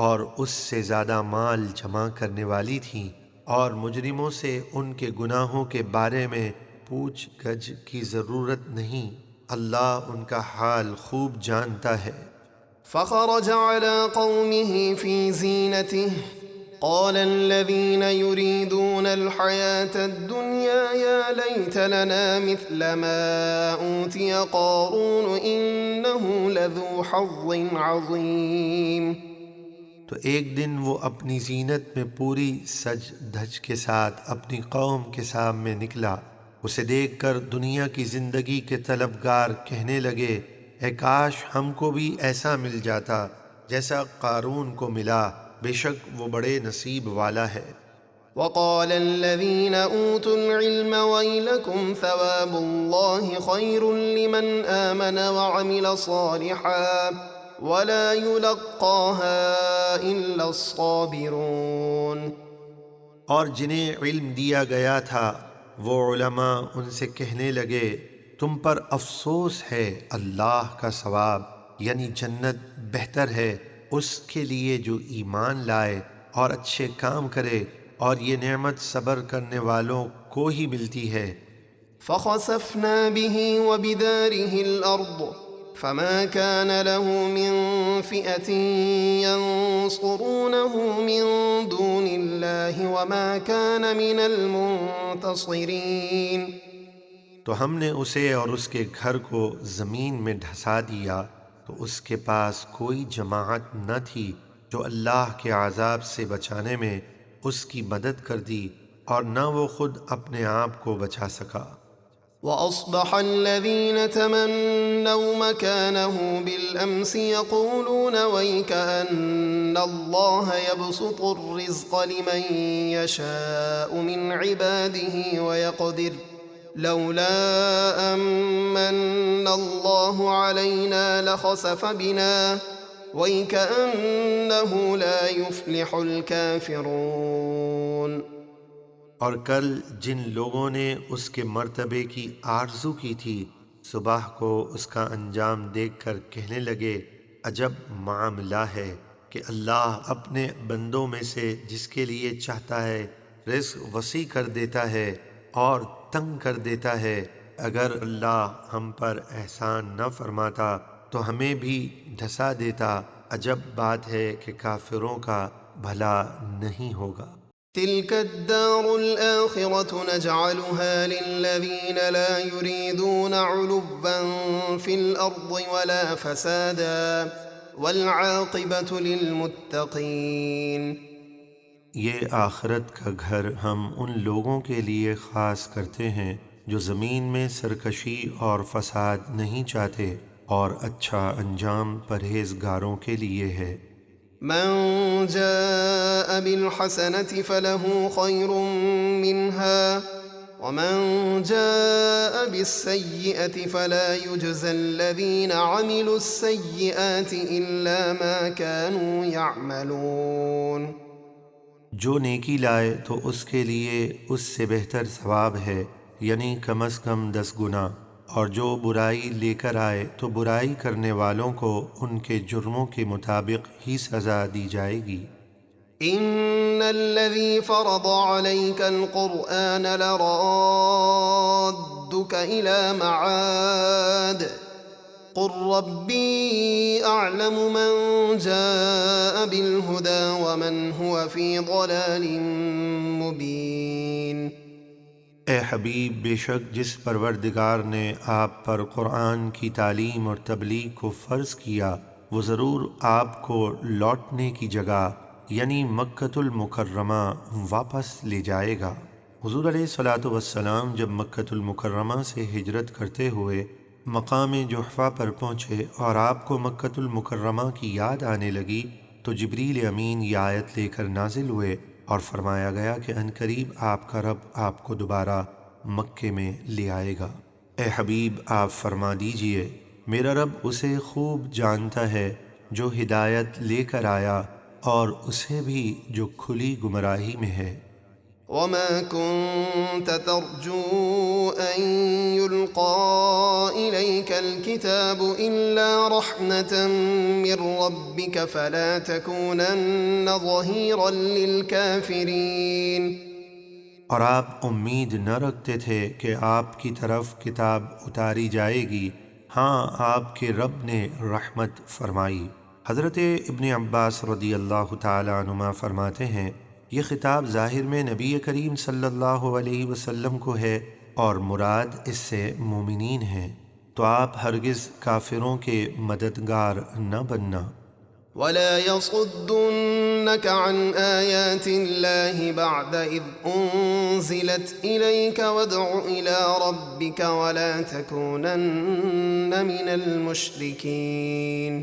اور اس سے زیادہ مال جمع کرنے والی تھیں، اور مجرموں سے ان کے گناہوں کے بارے میں پوچھ گچھ کی ضرورت نہیں، اللہ ان کا حال خوب جانتا ہے۔ فخرج على قومه في زينته قال الذين يريدون الحياة الدنيا يا ليت لنا مثل ما أوتي قارون إنه لذو حظ عظيم۔ تو ایک دن وہ اپنی زینت میں پوری سج دھج کے ساتھ اپنی قوم کے سامنے نکلا۔ اسے دیکھ کر دنیا کی زندگی کے طلبگار کہنے لگے، اے کاش ہم کو بھی ایسا مل جاتا جیسا قارون کو ملا، بے شک وہ بڑے نصیب والا ہے۔ وقال الذين أوتوا العلم ويلكم ثواب الله خير لمن آمن وعمل صالحا ولا يلقاها إلا الصابرون۔ اور جنہیں علم دیا گیا تھا وہ علماء ان سے کہنے لگے، تم پر افسوس ہے، اللہ کا ثواب یعنی جنت بہتر ہے اس کے لیے جو ایمان لائے اور اچھے کام کرے، اور یہ نعمت صبر کرنے والوں کو ہی ملتی ہے۔ فخسفنا به وبداره الأرض فما كان له من فئة ينصرونه من دون الله وما كان من المنتصرين۔ تو ہم نے اسے اور اس کے گھر کو زمین میں دھسا دیا تو اس کے پاس کوئی جماعت نہ تھی جو اللہ کے عذاب سے بچانے میں اس کی مدد کر دی، اور نہ وہ خود اپنے آپ کو بچا سکا۔ وأصبح الذين تمنوا مكانه بالأمس يقولون ويك أن الله يبسط الرزق لمن يشاء من عباده ويقدر لولا أمن الله علينا لخسف بنا ويكأنه لا يفلح الكافرون۔ اور کل جن لوگوں نے اس کے مرتبے کی آرزو کی تھی، صبح کو اس کا انجام دیکھ کر کہنے لگے، عجب معاملہ ہے کہ اللہ اپنے بندوں میں سے جس کے لیے چاہتا ہے رزق وسیع کر دیتا ہے اور تنگ کر دیتا ہے۔ اگر اللہ ہم پر احسان نہ فرماتا تو ہمیں بھی دھسا دیتا، عجب بات ہے کہ کافروں کا بھلا نہیں ہوگا۔ تلك الدار الآخرة نجعلها للذين لا يريدون علوا في الأرض ولا فسادا والعاقبة للمتقين۔ یہ آخرت کا گھر ہم ان لوگوں کے لیے خاص کرتے ہیں جو زمین میں سرکشی اور فساد نہیں چاہتے، اور اچھا انجام پرہیزگاروں کے لیے ہے۔ من جاء بالحسنة فله خير منها ومن جاء بالسيئة فلا يجزى الذين عملوا السيئات إلا ما كانوا يعملون۔ جو نیکی لائے تو اس کے لیے اس سے بہتر ثواب ہے، یعنی کم از کم 10 گنا، اور جو برائی لے کر آئے تو برائی کرنے والوں کو ان کے جرموں کے مطابق ہی سزا دی جائے گی۔ ان الذي فرض عليك القرآن لرادك الى معاد قل ربي اعلم من جاء بالهدى ومن هو في ضلال مبين۔ اے حبیب، بے شک جس پروردگار نے آپ پر قرآن کی تعلیم اور تبلیغ کو فرض کیا، وہ ضرور آپ کو لوٹنے کی جگہ یعنی مکۃ المکرمہ واپس لے جائے گا۔ حضور علیہ الصلاۃ والسلام جب مکۃ المکرمہ سے ہجرت کرتے ہوئے مقام جحفہ پر پہنچے اور آپ کو مکۃ المکرمہ کی یاد آنے لگی تو جبریل امین یہ آیت لے کر نازل ہوئے اور فرمایا گیا کہ عنقریب آپ کا رب آپ کو دوبارہ مکے میں لے آئے گا۔ اے حبیب، آپ فرما دیجئے میرا رب اسے خوب جانتا ہے جو ہدایت لے کر آیا اور اسے بھی جو کھلی گمراہی میں ہے۔ وما كنت ترجو أن يلقى إليك الكتاب إلا رحمة من ربك فلا تكونن ظهيرا للكافرين۔ اور آپ امید نہ رکھتے تھے کہ آپ کی طرف کتاب اتاری جائے گی، ہاں آپ کے رب نے رحمت فرمائی۔ حضرت ابن عباس رضی اللہ تعالیٰ عنہما فرماتے ہیں، یہ خطاب ظاہر میں نبی کریم صلی اللہ علیہ وسلم کو ہے اور مراد اس سے مومنین ہیں، تو آپ ہرگز کافروں کے مددگار نہ بننا۔ ولا يصدنك عن آيات الله بعد إذ أنزلت إليك وادع إلى ربك ولا تكونن من المشركين۔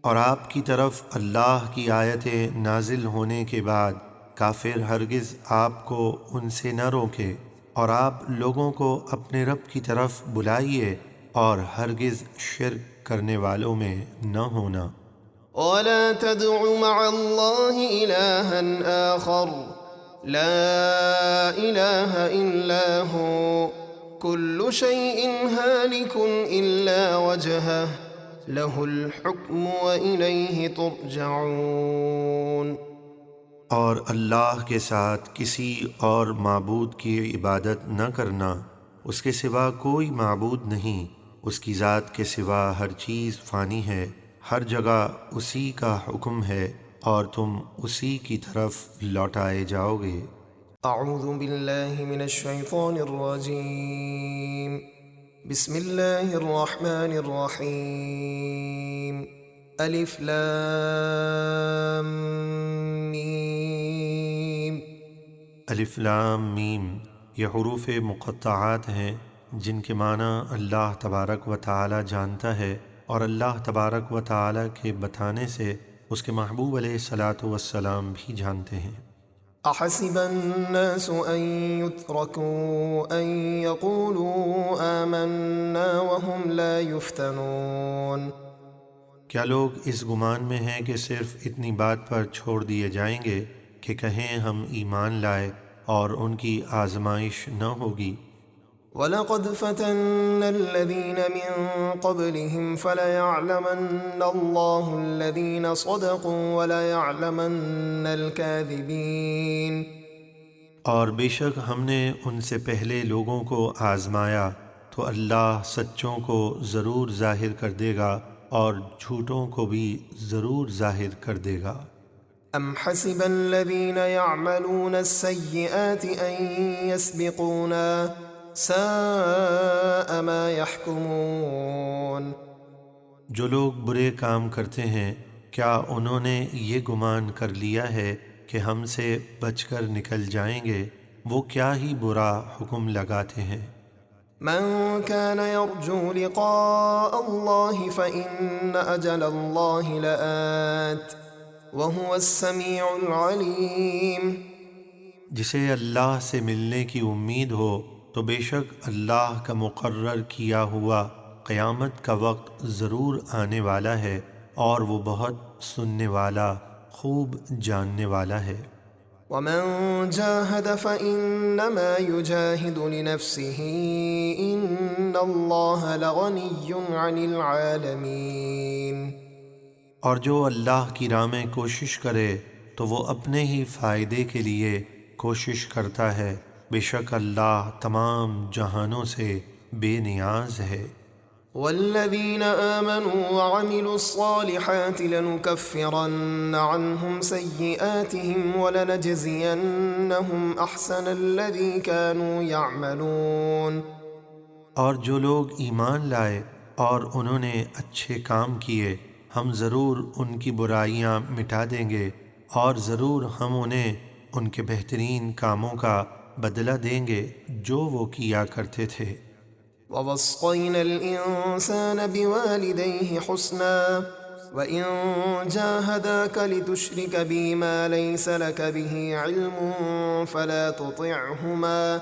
اور آپ کی طرف اللہ کی آیتیں نازل ہونے کے بعد کافر ہرگز آپ کو ان سے نہ روکے، اور آپ لوگوں کو اپنے رب کی طرف بلائیے اور ہرگز شرک کرنے والوں میں نہ ہونا۔ ولا تدع مع الله إلها آخر لا إله إلا هو كل شيء هالك إلا وجهه له الحكم وإليه ترجعون۔ اور اللہ کے ساتھ کسی اور معبود کی عبادت نہ کرنا، اس کے سوا کوئی معبود نہیں، اس کی ذات کے سوا ہر چیز فانی ہے، ہر جگہ اسی کا حکم ہے اور تم اسی کی طرف لوٹائے جاؤ گے۔ اعوذ باللہ من الشیطان الرجیم، بسم اللہ الرحمن الرحیم، الف لام میم۔ الف لام میم یہ حروف مقطعات ہیں جن کے معنی اللہ تبارک و تعالی جانتا ہے، اور اللہ تبارک و تعالی کے بتانے سے اس کے محبوب علیہ الصلاۃ والسلام بھی جانتے ہیں۔ احسب الناس ان يتركوا ان يقولوا آمنا وهم لا يفتنون۔ کیا لوگ اس گمان میں ہیں کہ صرف اتنی بات پر چھوڑ دیے جائیں گے کہ کہیں ہم ایمان لائے اور ان کی آزمائش نہ ہوگی؟ وَلَقَدْ فَتَنَّا الَّذِينَ مِن قَبْلِهِمْ فَلَيَعْلَمَنَّ اللَّهُ الَّذِينَ صَدَقُوا وَلَيَعْلَمَنَّ الْكَاذِبِينَ۔ اور بے شک ہم نے ان سے پہلے لوگوں کو آزمایا تو اللہ سچوں کو ضرور ظاہر کر دے گا اور جھوٹوں کو بھی ضرور ظاہر کر دے گا۔ أَمْ حَسِبَ الَّذِينَ يَعْمَلُونَ السَّيِّئَاتِ أَن يَسْبِقُونَا سَاءَ مَا يَحْكُمُونَ۔ جو لوگ برے کام کرتے ہیں کیا انہوں نے یہ گمان کر لیا ہے کہ ہم سے بچ کر نکل جائیں گے؟ وہ کیا ہی برا حکم لگاتے ہیں۔ من كان يرجو لقاء الله فإن أجل الله لآت وهو السميع العليم۔ جسے اللہ سے ملنے کی امید ہو تو بے شک اللہ کا مقرر کیا ہوا قیامت کا وقت ضرور آنے والا ہے، اور وہ بہت سننے والا، خوب جاننے والا ہے۔ ومن جاهد فإنما يجاهد لنفسه إن الله لغني عن العالمين۔ اور جو اللہ کی راہ میں کوشش کرے تو وہ اپنے ہی فائدے کے لیے کوشش کرتا ہے، بے شک اللہ تمام جہانوں سے بے نیاز ہے۔ والذين آمنوا وعملوا الصالحات لنكفرن عنهم سيئاتهم ولنجزينهم أحسن الذي كانوا يعملون۔ اور جو لوگ ایمان لائے اور انہوں نے اچھے کام کیے ہم ضرور ان کی برائیاں مٹا دیں گے اور ضرور ہم انہیں ان کے بہترین کاموں کا بدلہ دیں گے جو وہ کیا کرتے تھے۔ ووصينا الإنسان بوالديه حسنا وإن جاهداك لتشرك بي ما ليس لك به علم فلا تطعهما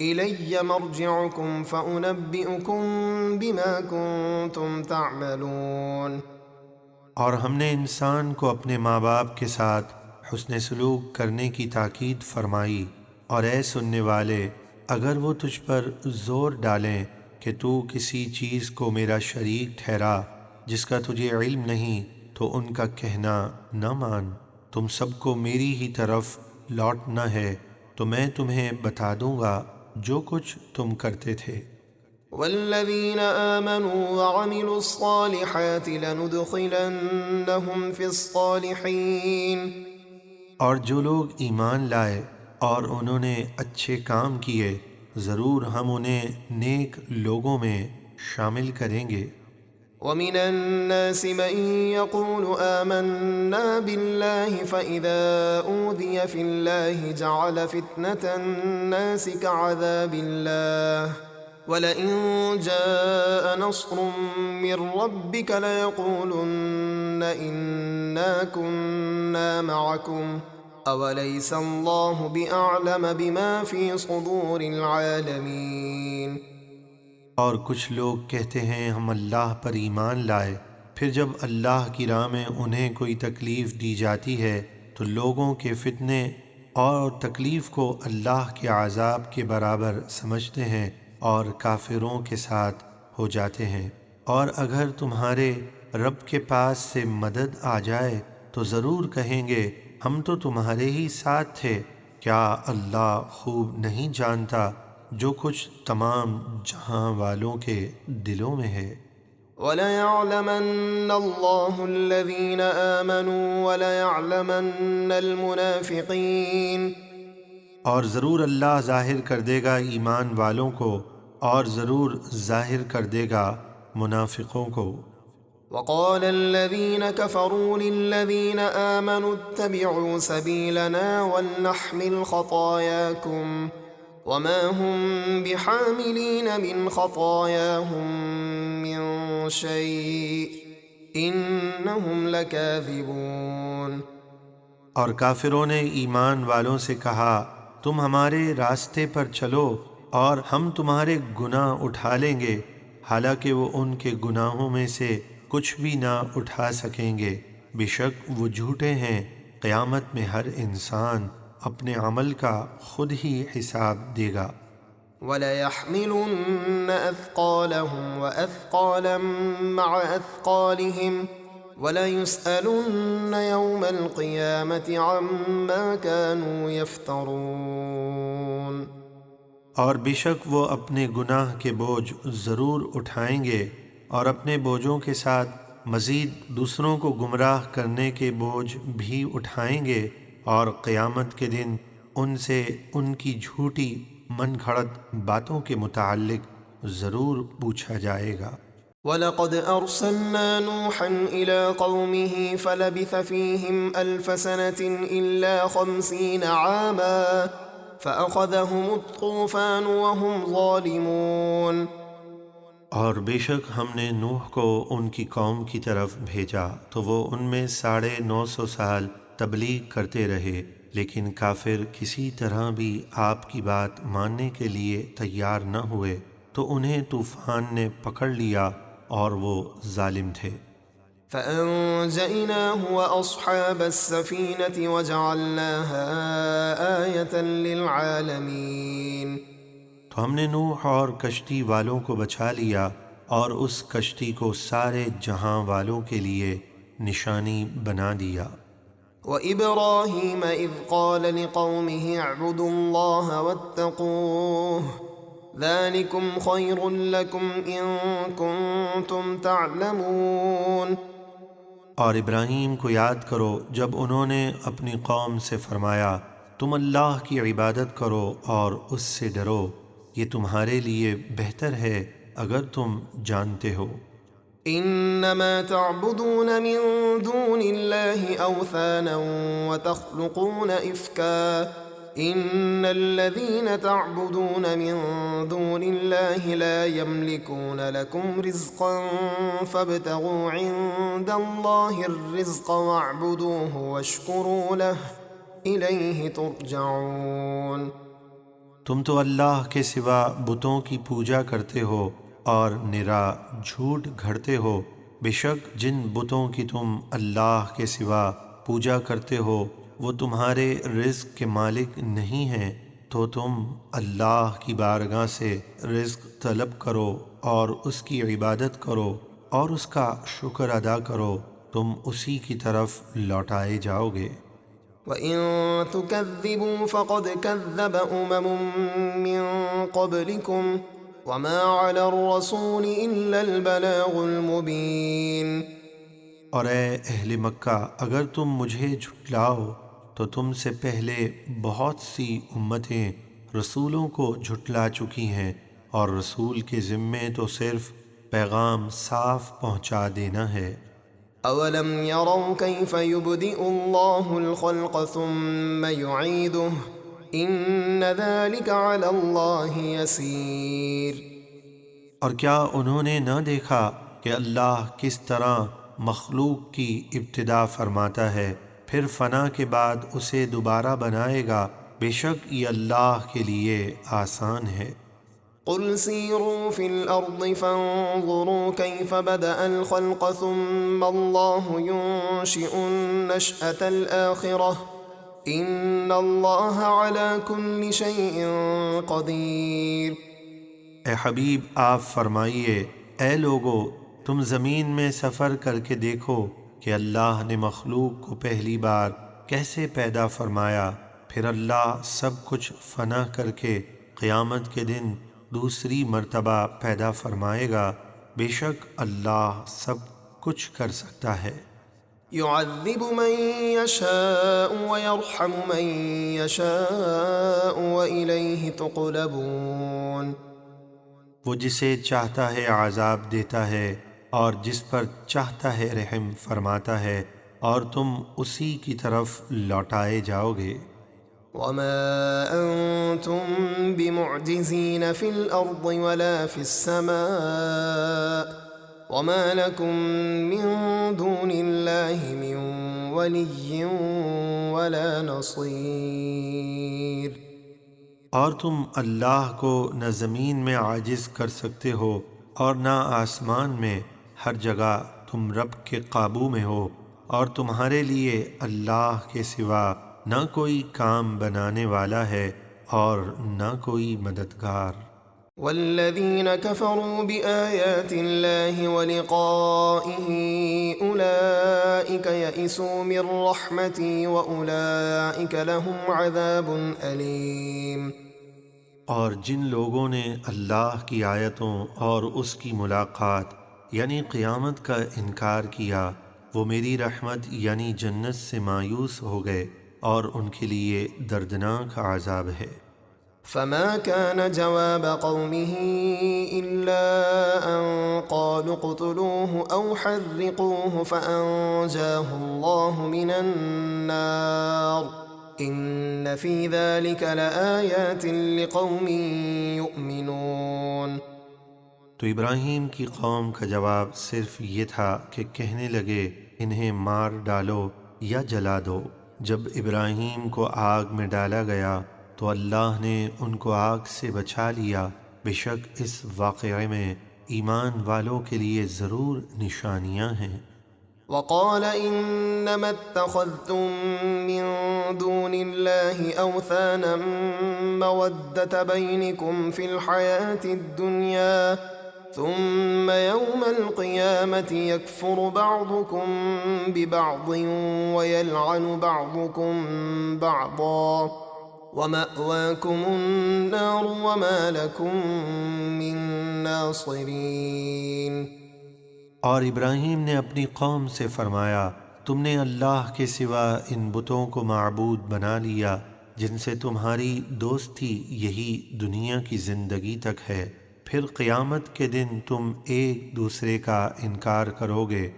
إلي مرجعكم فأنبئكم بما كنتم تعملون۔ اور ہم نے انسان کو اپنے ماں باپ کے ساتھ حسن سلوک کرنے کی تاکید فرمائی، اور اے سننے والے اگر وہ تجھ پر زور ڈالیں کہ تو کسی چیز کو میرا شریک ٹھہرا جس کا تجھے علم نہیں تو ان کا کہنا نہ مان، تم سب کو میری ہی طرف لوٹنا ہے تو میں تمہیں بتا دوں گا جو کچھ تم کرتے تھے۔ والذين آمنوا وعملوا الصالحات لندخلنهم في الصالحين۔ اور جو لوگ ایمان لائے اور انہوں نے اچھے کام کیے ضرور ہم انہیں نیک لوگوں میں شامل کریں گے۔ ومن الناس من يقول آمنا بالله فإذا أوذي في الله جعل فتنة الناس كعذاب الله ولئن جاء نصر من ربك ليقولن إنا كنا معكم أوليس الله بأعلم بما في صدور العالمين۔ اور کچھ لوگ کہتے ہیں ہم اللہ پر ایمان لائے، پھر جب اللہ کی راہ میں انہیں کوئی تکلیف دی جاتی ہے تو لوگوں کے فتنے اور تکلیف کو اللہ کے عذاب کے برابر سمجھتے ہیں اور کافروں کے ساتھ ہو جاتے ہیں۔ اور اگر تمہارے رب کے پاس سے مدد آ جائے تو ضرور کہیں گے ہم تو تمہارے ہی ساتھ تھے، کیا اللہ خوب نہیں جانتا جو کچھ تمام جہاں والوں کے دلوں میں ہے۔ وَلَيَعْلَمَنَّ اللَّهُ الَّذِينَ آمَنُوا وَلَيَعْلَمَنَّ الْمُنَافِقِينَ۔ اور ضرور اللہ ظاہر کر دے گا ایمان والوں کو اور ضرور ظاہر کر دے گا منافقوں کو۔ وقال الذين كفروا للذين آمنوا اتبعوا سبيلنا ولنحمل خطاياكم وما هم بحاملين من خطاياهم من شيء إنهم لكاذبون۔ اور کافروں نے ایمان والوں سے کہا تم ہمارے راستے پر چلو اور ہم تمہارے گناہ اٹھا لیں گے، حالانکہ وہ ان کے گناہوں میں سے کچھ بھی نہ اٹھا سکیں گے، بے شک وہ جھوٹے ہیں۔ قیامت میں ہر انسان اپنے عمل کا خود ہی حساب دے گا۔ وَلَيَحْمِلُنَّ أَثْقَالَهُمْ وَأَثْقَالًا مَعَ أَثْقَالِهِمْ وَلَيُسْأَلُنَّ يَوْمَ الْقِيَامَةِ عَمَّا كَانُوا يَفْتَرُونَ۔ اور بے شک وہ اپنے گناہ کے بوجھ ضرور اٹھائیں گے اور اپنے بوجھوں کے ساتھ مزید دوسروں کو گمراہ کرنے کے بوجھ بھی اٹھائیں گے، اور قیامت کے دن ان سے ان کی جھوٹی من گھڑت باتوں کے متعلق ضرور پوچھا جائے گا۔ وَلَقَدْ أَرْسَلْنَا نُوحًا إِلَىٰ قَوْمِهِ فَلَبِثَ فِيهِمْ أَلْفَ سَنَةٍ إِلَّا 50 عَامًا فَأَخَذَهُمُ الطُّوفَانُ وَهُمْ ظَالِمُونَ۔ اور بے شک ہم نے نوح کو ان کی قوم کی طرف بھیجا تو وہ ان میں 950 سال تبلیغ کرتے رہے، لیکن کافر کسی طرح بھی آپ کی بات ماننے کے لیے تیار نہ ہوئے تو انہیں طوفان نے پکڑ لیا اور وہ ظالم تھے۔ فَأَنجَيْنَاهُ وَأَصْحَابَ السَّفِينَةِ وَجَعَلْنَاهَا آيَةً لِلْعَالَمِينَ۔ تو ہم نے نوح اور کشتی والوں کو بچا لیا اور اس کشتی کو سارے جہاں والوں کے لیے نشانی بنا دیا۔ وَإِبْرَاهِيمَ إِذْ قَالَ لِقَوْمِهِ اعْبُدُوا اللَّهَ وَاتَّقُوهُ ذلكم خير لكم إن كنتم تعلمون۔ اور ابراہیم کو یاد کرو جب انہوں نے اپنی قوم سے فرمایا تم اللہ کی عبادت کرو اور اس سے ڈرو، یہ تمہارے لیے بہتر ہے اگر تم جانتے ہو۔ إنما تعبدون من دون الله أوثانا وتخلقون إفكا إن الذين تعبدون من دون الله لا يملكون لكم رزقا فابتغوا عند الله الرزق واعبدوه واشكروا له إليه ترجعون۔ تم تو اللہ کے سوا بتوں کی پوجا کرتے ہو اور نرا جھوٹ گھڑتے ہو، بے شک جن بتوں کی تم اللہ کے سوا پوجا کرتے ہو وہ تمہارے رزق کے مالک نہیں ہیں، تو تم اللہ کی بارگاہ سے رزق طلب کرو اور اس کی عبادت کرو اور اس کا شکر ادا کرو، تم اسی کی طرف لوٹائے جاؤ گے۔ وَإِن تُكَذِّبُوا فَقَدْ كَذَّبَ أُمَمٌ مِّن قَبْلِكُمْ وَمَا عَلَى الرَّسُولِ إِلَّا الْبَلَاغُ الْمُبِينُ۔ اور اے اہل مکہ اگر تم مجھے جھٹلاؤ تو تم سے پہلے بہت سی امتیں رسولوں کو جھٹلا چکی ہیں، اور رسول کے ذمے تو صرف پیغام صاف پہنچا دینا ہے۔ أَوَلَمْ يَرَوْا كَيْفَ يُبْدِئُ اللَّهُ الْخَلْقَ ثُمَّ يُعِيدُهُ إِنَّ ذَلِكَ عَلَى اللَّهِ يَسِيرٌ۔ اور کیا انہوں نے نہ دیکھا کہ اللہ کس طرح مخلوق کی ابتدا فرماتا ہے پھر فنا کے بعد اسے دوبارہ بنائے گا، بے شک یہ اللہ کے لیے آسان ہے۔ قُلْ سِيرُوا فِي الْأَرْضِ فَانظُرُوا كَيْفَ بَدَأَ الْخَلْقَ ثُمَّ اللَّهُ يُنشِئُ النَّشْأَةَ الْآخِرَةَ إِنَّ اللَّهَ عَلَى كُلِّ شَيْءٍ قَدِيرٌ۔ اے حبیب آپ فرمائیے اے لوگو تم زمین میں سفر کر کے دیکھو کہ اللہ نے مخلوق کو پہلی بار کیسے پیدا فرمایا، پھر اللہ سب کچھ فنا کر کے قیامت کے دن دوسری مرتبہ پیدا فرمائے گا، بے شک اللہ سب کچھ کر سکتا ہے۔ يعذب من يشاء ويرحم من يشاء وإليه تقلبون۔ وہ جسے چاہتا ہے عذاب دیتا ہے اور جس پر چاہتا ہے رحم فرماتا ہے، اور تم اسی کی طرف لوٹائے جاؤ گے۔ وما أنتم بمعجزين في الأرض ولا في السماء وما لكم من دون الله من ولي ولا نصير۔ اور تم اللہ کو نہ زمین میں عاجز کر سکتے ہو اور نہ آسمان میں، ہر جگہ تم رب کے قابو میں ہو، اور تمہارے لیے اللہ کے سوا نہ کوئی کام بنانے والا ہے اور نہ کوئی مددگار۔ والذین کفروا بآیات اللہ ولقائہ اولئک یئسوا من رحمتی واولئک لهم عذاب علیم۔ اور جن لوگوں نے اللہ کی آیتوں اور اس کی ملاقات یعنی قیامت کا انکار کیا، وہ میری رحمت یعنی جنت سے مایوس ہو گئے، اور ان کے لیے دردناک عذاب ہے۔ فما كان جواب قومه إلا أن قالوا اقتلوه أو حرقوه فأنجاه الله من النار إن في ذلك لآيات لقوم يؤمنون۔ تو ابراہیم کی قوم کا جواب صرف یہ تھا کہ کہنے لگے انہیں مار ڈالو یا جلا دو۔ جب ابراہیم کو آگ میں ڈالا گیا تو اللہ نے ان کو آگ سے بچا لیا، بے شک اس واقعے میں ایمان والوں کے لیے ضرور نشانیاں ہیں۔ وقال انما اتخذتم من دون الله اوثانا مودة بينكم في الحياة الدنيا ثم يوم القيامة يكفر بعضكم ببعض ويلعن بعضكم بعضا ومأواكم النار وما لكم من ناصرين۔ اور ابراہیم نے اپنی قوم سے فرمایا، تم نے اللہ کے سوا ان بتوں کو معبود بنا لیا جن سے تمہاری دوستی یہی دنیا کی زندگی تک ہے، پھر قیامت کے دن تم ایک دوسرے کا انکار کرو گے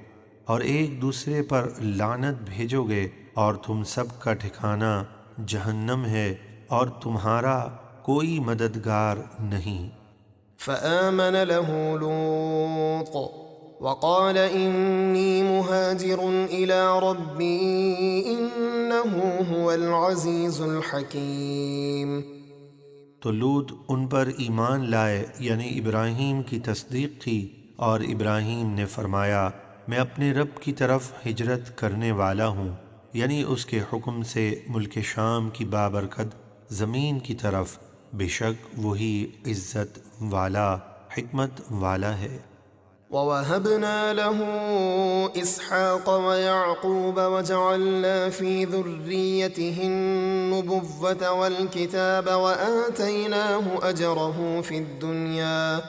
اور ایک دوسرے پر لعنت بھیجو گے، اور تم سب کا ٹھکانہ جہنم ہے اور تمہارا کوئی مددگار نہیں۔ فآمن له لوط وقال إني مهاجر إلى ربي إنه هو العزيز الحكيم۔ تو لوط ان پر ایمان لائے، یعنی ابراہیم کی تصدیق تھی، اور ابراہیم نے فرمایا میں اپنے رب کی طرف ہجرت کرنے والا ہوں، یعنی اس کے حکم سے ملک شام کی بابرکت زمین کی طرف، بے شک وہی عزت والا حکمت والا ہے۔ وَوَهَبْنَا لَهُ إِسْحَاقَ وَيَعْقُوبَ وَجَعَلْنَا فِي ذُرِّيَّتِهِ النُّبُوَّةَ وَالْكِتَابَ وَآتَيْنَاهُ أَجْرَهُ فِي الدُّنْيَا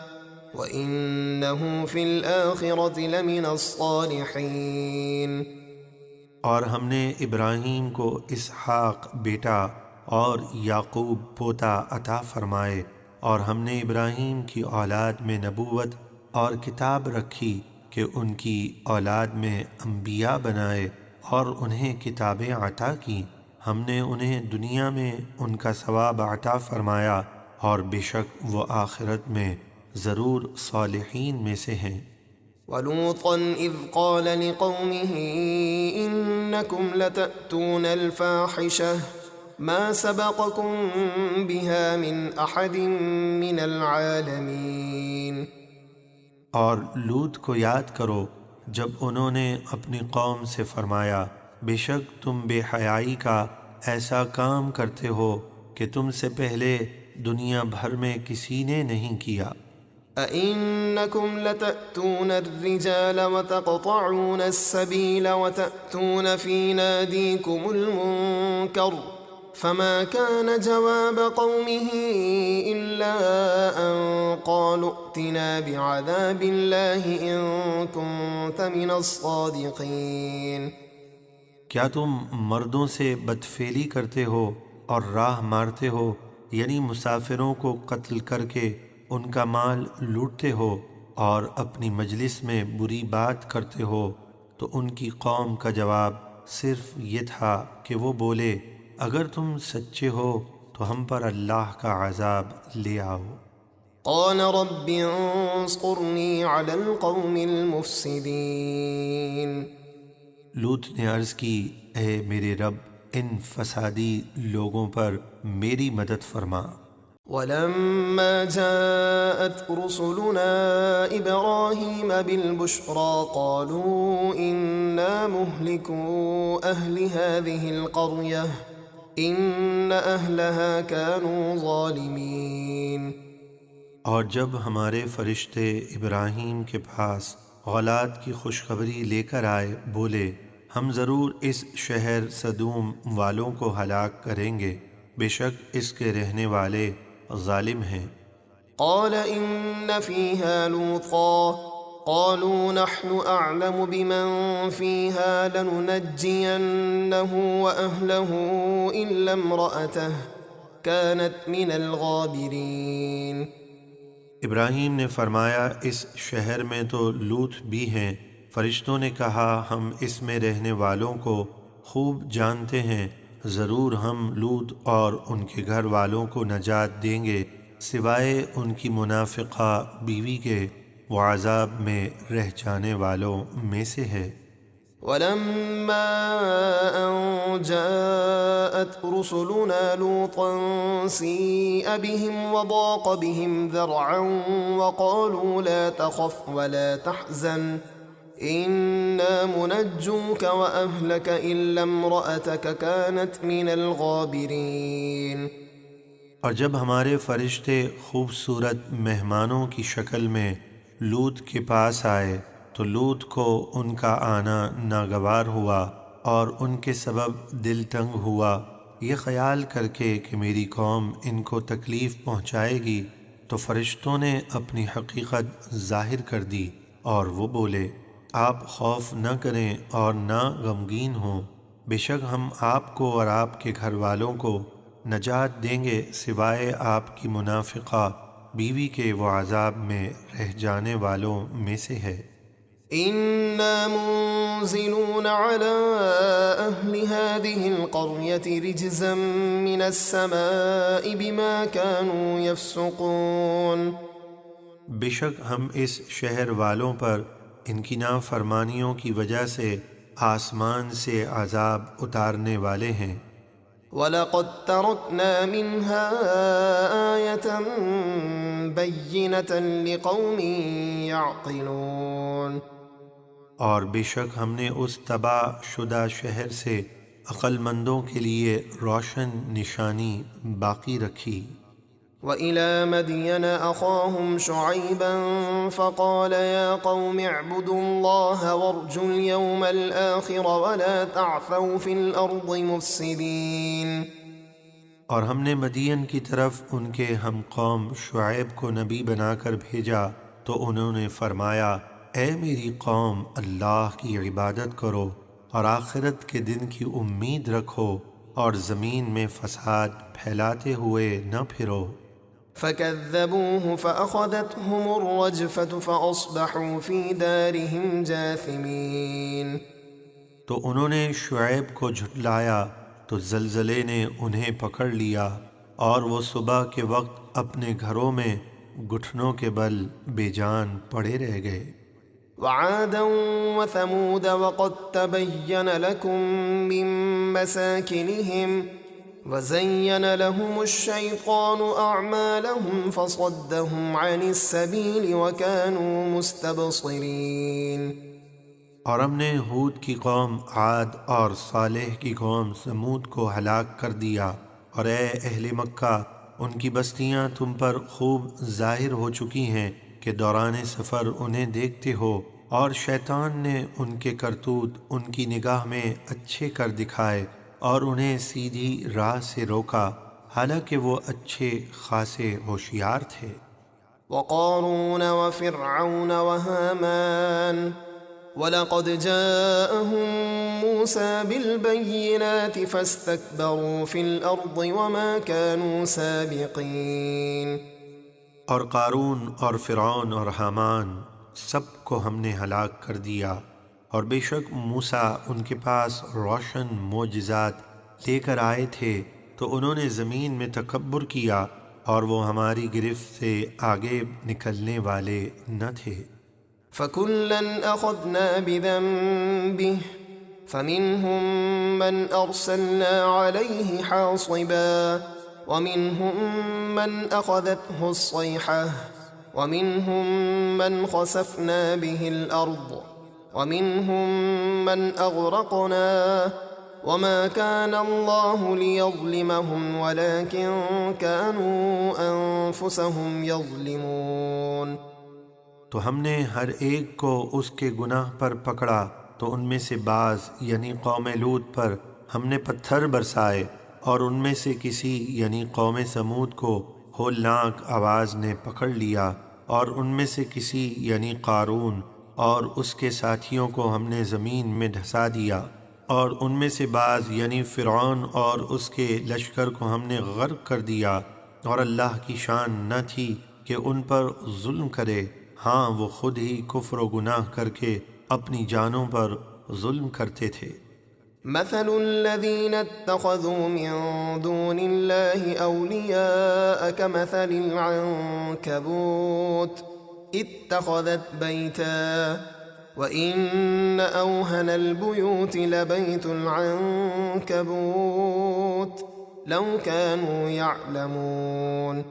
وَإِنَّهُ فِي الْآخِرَةِ لَمِنَ الصَّالِحِينَ۔ اور ہم نے ابراہیم کو اسحاق بیٹا اور یعقوب پوتا عطا فرمائے، اور ہم نے ابراہیم کی اولاد میں نبوت اور کتاب رکھی کہ ان کی اولاد میں انبیاء بنائے اور انہیں کتابیں عطا کی، ہم نے انہیں دنیا میں ان کا ثواب عطا فرمایا، اور بے شک وہ آخرت میں ضرور صالحین میں سے ہیں۔ وَلُوطًا إِذْ قَالَ لِقَوْمِهِ إِنَّكُمْ لَتَأْتُونَ الْفَاحِشَةَ مَا سَبَقَكُم بِهَا مِنْ أَحَدٍ مِّنَ الْعَالَمِينَ۔ اور لوط کو یاد کرو جب انہوں نے اپنی قوم سے فرمایا، بے شک تم بے حیائی کا ایسا کام کرتے ہو کہ تم سے پہلے دنیا بھر میں کسی نے نہیں کیا۔ أَإِنَّكُمْ لَتَأْتُونَ الرِّجَالَ وَتَقْطَعُونَ السَّبِيلَ وَتَأْتُونَ فِي نَادِيكُمُ الْمُنكَرَ فَمَا كَانَ جَوَابَ قَوْمِهِ إِلَّا أَن قَالُوا ائْتِنَا بِعَذَابِ اللَّهِ إِن كُنتَ مِنَ الصَّادِقِينَ۔ کیا تم مردوں سے بدفعلی کرتے ہو اور راہ مارتے ہو، یعنی مسافروں کو قتل کر کے ان کا مال لوٹتے ہو اور اپنی مجلس میں بری بات کرتے ہو؟ تو ان کی قوم کا جواب صرف یہ تھا کہ وہ بولے، اگر تم سچے ہو تو ہم پر اللہ کا عذاب لے آؤ۔ قال رب انصرنی علی القوم المفسدین۔ لوط نے عرض کی، اے میرے رب ان فسادی لوگوں پر میری مدد فرما۔ ولما جاءت رسلنا إبراهيم بالبشرى قالوا إنا مهلكو أهل هذه القرية إن أهلها كانوا ظالمين۔ اور جب ہمارے فرشتے ابراہیم کے پاس اولاد کی خوشخبری لے کر آئے، بولے ہم ضرور اس شہر سدوم والوں کو ہلاک کریں گے، بے شک اس کے رہنے والے ظالم ہیں۔ قال إن فيها لوطا قالوا نحن أعلم بمن فيها لننجينه وأهله إلا امرأته كانت من الغابرين۔ ابراہیم نے فرمایا اس شہر میں تو لوط بھی ہیں۔ فرشتوں نے کہا ہم اس میں رہنے والوں کو خوب جانتے ہیں، ضرور ہم لوط اور ان کے گھر والوں کو نجات دیں گے سوائے ان کی منافقہ بیوی کے، وہ عذاب میں رہ جانے والوں میں سے ہے۔ ولما أن جاءت رسلنا لوطا سيء بهم وضاق بهم ذرعا وقالوا لا تخف ولا تحزن إنا منجوك وأهلك إلا امرأتك كانت من الغابرين۔ اور جب ہمارے فرشتے خوبصورت مہمانوں کی شکل میں لوط کے پاس آئے تو لوط کو ان کا آنا ناگوار ہوا اور ان کے سبب دل تنگ ہوا، یہ خیال کر کے کہ میری قوم ان کو تکلیف پہنچائے گی تو فرشتوں نے اپنی حقیقت ظاہر کر دی اور وہ بولے آپ خوف نہ کریں اور نہ غمگین ہوں، بے شک ہم آپ کو اور آپ کے گھر والوں کو نجات دیں گے سوائے آپ کی منافقہ بیوی کے، وہ عذاب میں رہ جانے والوں میں سے ہے۔ إنا منزلون على أهل هذه القرية رجزا من السماء بما كانوا يفسقون۔ بے شک ہم اس شہر والوں پر ان کی نافرمانیوں کی وجہ سے آسمان سے عذاب اتارنے والے ہیں۔ وَلَقَدْ تَرَكْنَا مِنْهَا آيَةً بَيِّنَةً لِقَوْمٍ يَعْقِلُونَ۔ اور بے شک ہم نے اس تباہ شدہ شہر سے عقل مندوں کے لیے روشن نشانی باقی رکھی۔ وَإِلَى مَدْيَنَ أَخَاهُمْ شُعَيْبًا فَقَالَ يَا قَوْمِ اعْبُدُوا اللَّهَ وَارْجُوا الْيَوْمَ الْآخِرَ وَلَا تَعْثَوْا فِي الْأَرْضِ مُفْسِدِينَ۔ اور ہم نے مدین کی طرف ان کے ہم قوم شعیب کو نبی بنا کر بھیجا تو انہوں نے فرمایا اے میری قوم اللہ کی عبادت کرو اور آخرت کے دن کی امید رکھو اور زمین میں فساد پھیلاتے ہوئے نہ پھرو۔ فَكَذَّبُوهُ فَأَخَذَتْهُمُ الرَّجْفَةُ فَأَصْبَحُوا فِي دَارِهِمْ جَاثِمِينَ۔ تو انہوں نے شعیب کو جھٹلایا تو زلزلے نے انہیں پکڑ لیا اور وہ صبح کے وقت اپنے گھروں میں گھٹنوں کے بل بے جان پڑے رہ گئے۔ وَعَادًا وَثَمُودَ وَقَدْ تَبَيَّنَ لَكُم مِّن مَّسَاكِنِهِمْ وَزَيَّنَ لَهُمُ الشَّيْطَانُ أَعْمَالَهُمْ فَصَدَّهُمْ عَنِ السَّبِيلِ وَكَانُوا مُسْتَبْصِرِينَ۔ اور ہم نے ہود کی قوم عاد اور صالح کی قوم ثمود کو ہلاک کر دیا، اور اے اہل مکہ ان کی بستیاں تم پر خوب ظاہر ہو چکی ہیں کہ دوران سفر انہیں دیکھتے ہو، اور شیطان نے ان کے کرتوت ان کی نگاہ میں اچھے کر دکھائے اور انہیں سیدھی راہ سے روکا، حالانکہ وہ اچھے خاصے ہوشیار تھے۔ وَقَارُونَ وَفِرْعَوْنَ وَهَامَانَ وَلَقَدْ جَاءَهُم مُّوسَىٰ بِالْبَيِّنَاتِ فَاسْتَكْبَرُوا فِي الْأَرْضِ وَمَا كَانُوا سَابِقِينَ۔ اور قارون اور فرعون اور حامان سب کو ہم نے ہلاک کر دیا، اور بے شک موسیٰ ان کے پاس روشن معجزات لے کر آئے تھے تو انہوں نے زمین میں تکبر کیا اور وہ ہماری گرفت سے آگے نکلنے والے نہ تھے۔ فَكُلًّا أَخَذْنَا بِذَنبِهِ فَمِنْهُم مَّنْ أَرْسَلْنَا عَلَيْهِ حَاصِبًا وَمِنْهُم مَّنْ أَخَذَتْهُ الصَّيْحَةُ وَمِنْهُم مَّنْ خَسَفْنَا بِهِ الْأَرْضَ وَمِنْهُم مَّنْ أَغْرَقْنَا وَمَا كَانَ اللَّهُ لِيَظْلِمَهُمْ وَلَكِن كَانُوا أَنفُسَهُمْ يَظْلِمُونَ۔ تو ہم نے ہر ایک کو اس کے گناہ پر پکڑا، تو ان میں سے بعض یعنی قوم لوط پر ہم نے پتھر برسائے، اور ان میں سے کسی یعنی قوم سمود کو ہولناک آواز نے پکڑ لیا، اور ان میں سے کسی یعنی قارون اور اس کے ساتھیوں کو ہم نے زمین میں دھسا دیا، اور ان میں سے بعض یعنی فرعون اور اس کے لشکر کو ہم نے غرق کر دیا، اور اللہ کی شان نہ تھی کہ ان پر ظلم کرے، ہاں وہ خود ہی کفر و گناہ کر کے اپنی جانوں پر ظلم کرتے تھے۔ مثل الذين اتخذوا من دون الله أولياء كمثل العنكبوت اتخذت بيتا وإن أوهن البيوت لبيت العنكبوت لو كانوا يعلمون۔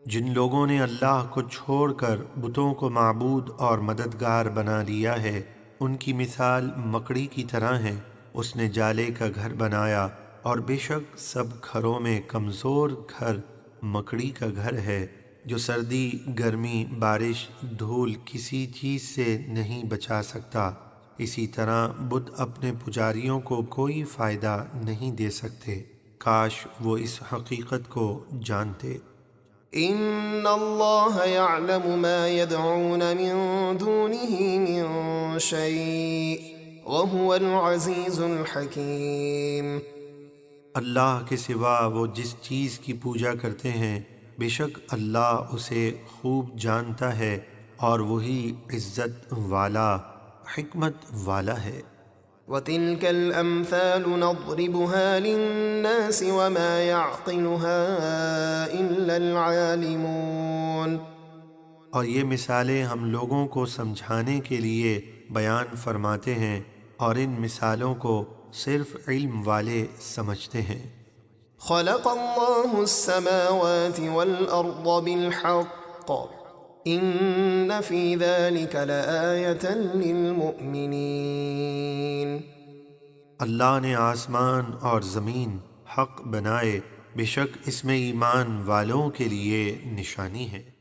جن لوگوں نے اللہ کو چھوڑ کر بتوں کو معبود اور مددگار بنا لیا ہے، ان کی مثال مکڑی کی طرح ہے، اس نے جالے کا گھر بنایا، اور بے شک سب گھروں میں کمزور گھر مکڑی کا گھر ہے، جو سردی، گرمی، بارش، دھول کسی چیز سے نہیں بچا سکتا۔ اسی طرح بت اپنے پجاریوں کو کوئی فائدہ نہیں دے سکتے۔ کاش وہ اس حقیقت کو جانتے۔ ان اللہ يعلم ما يدعون من دونه من شيء وهو العزیز الحکیم۔ اللہ کے سوا وہ جس چیز کی پوجا کرتے ہیں بے شک اللہ اسے خوب جانتا ہے اور وہی عزت والا حکمت والا ہے۔ وَتِلْكَ الْأَمْثَالُ نَضْرِبُهَا لِلنَّاسِ وَمَا يَعْقِلُهَا إِلَّا الْعَالِمُونَ۔ اور یہ مثالیں ہم لوگوں کو سمجھانے کے لیے بیان فرماتے ہیں اور ان مثالوں کو صرف علم والے سمجھتے ہیں۔ خلق اللہ السماوات والأرض بالحق ان فی ذلک لآیة للمؤمنین۔ اللہ نے آسمان اور زمین حق بنائے، بے شک اس میں ایمان والوں کے لیے نشانی ہے۔